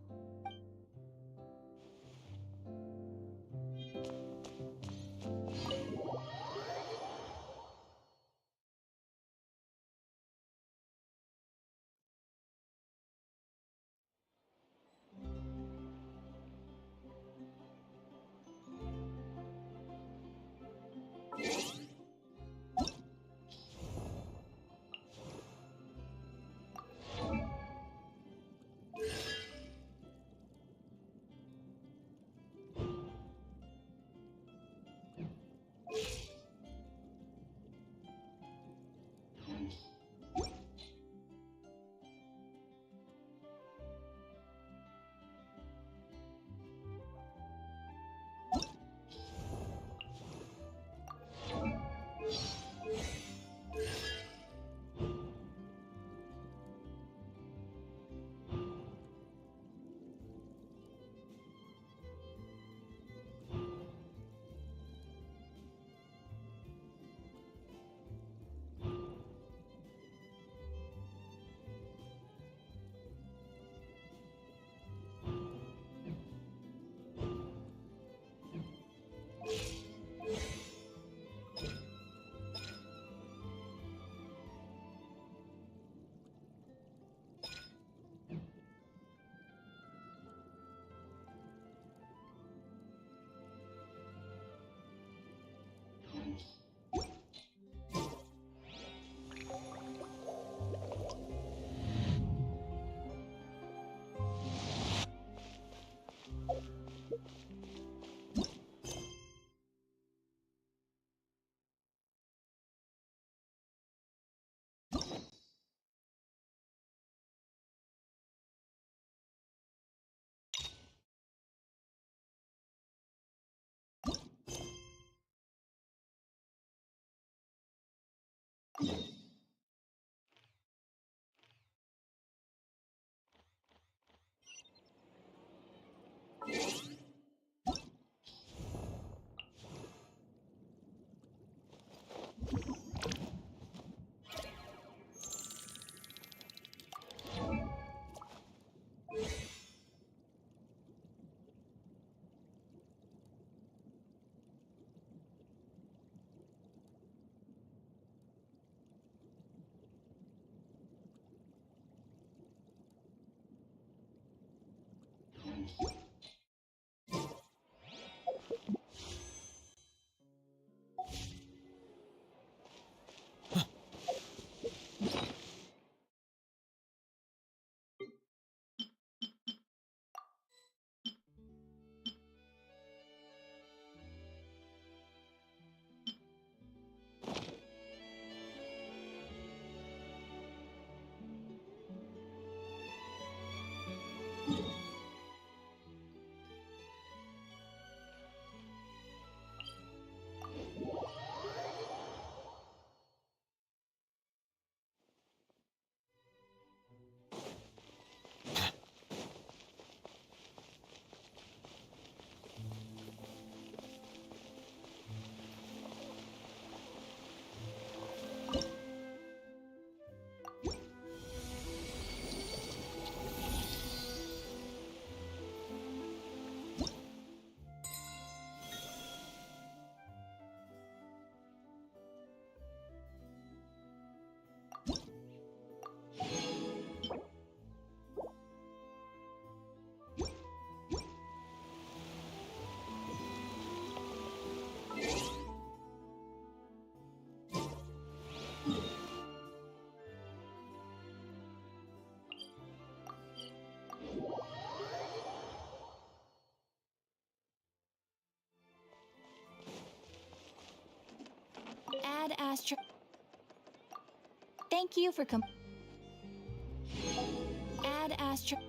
Add Astro. Thank you for Add Astro.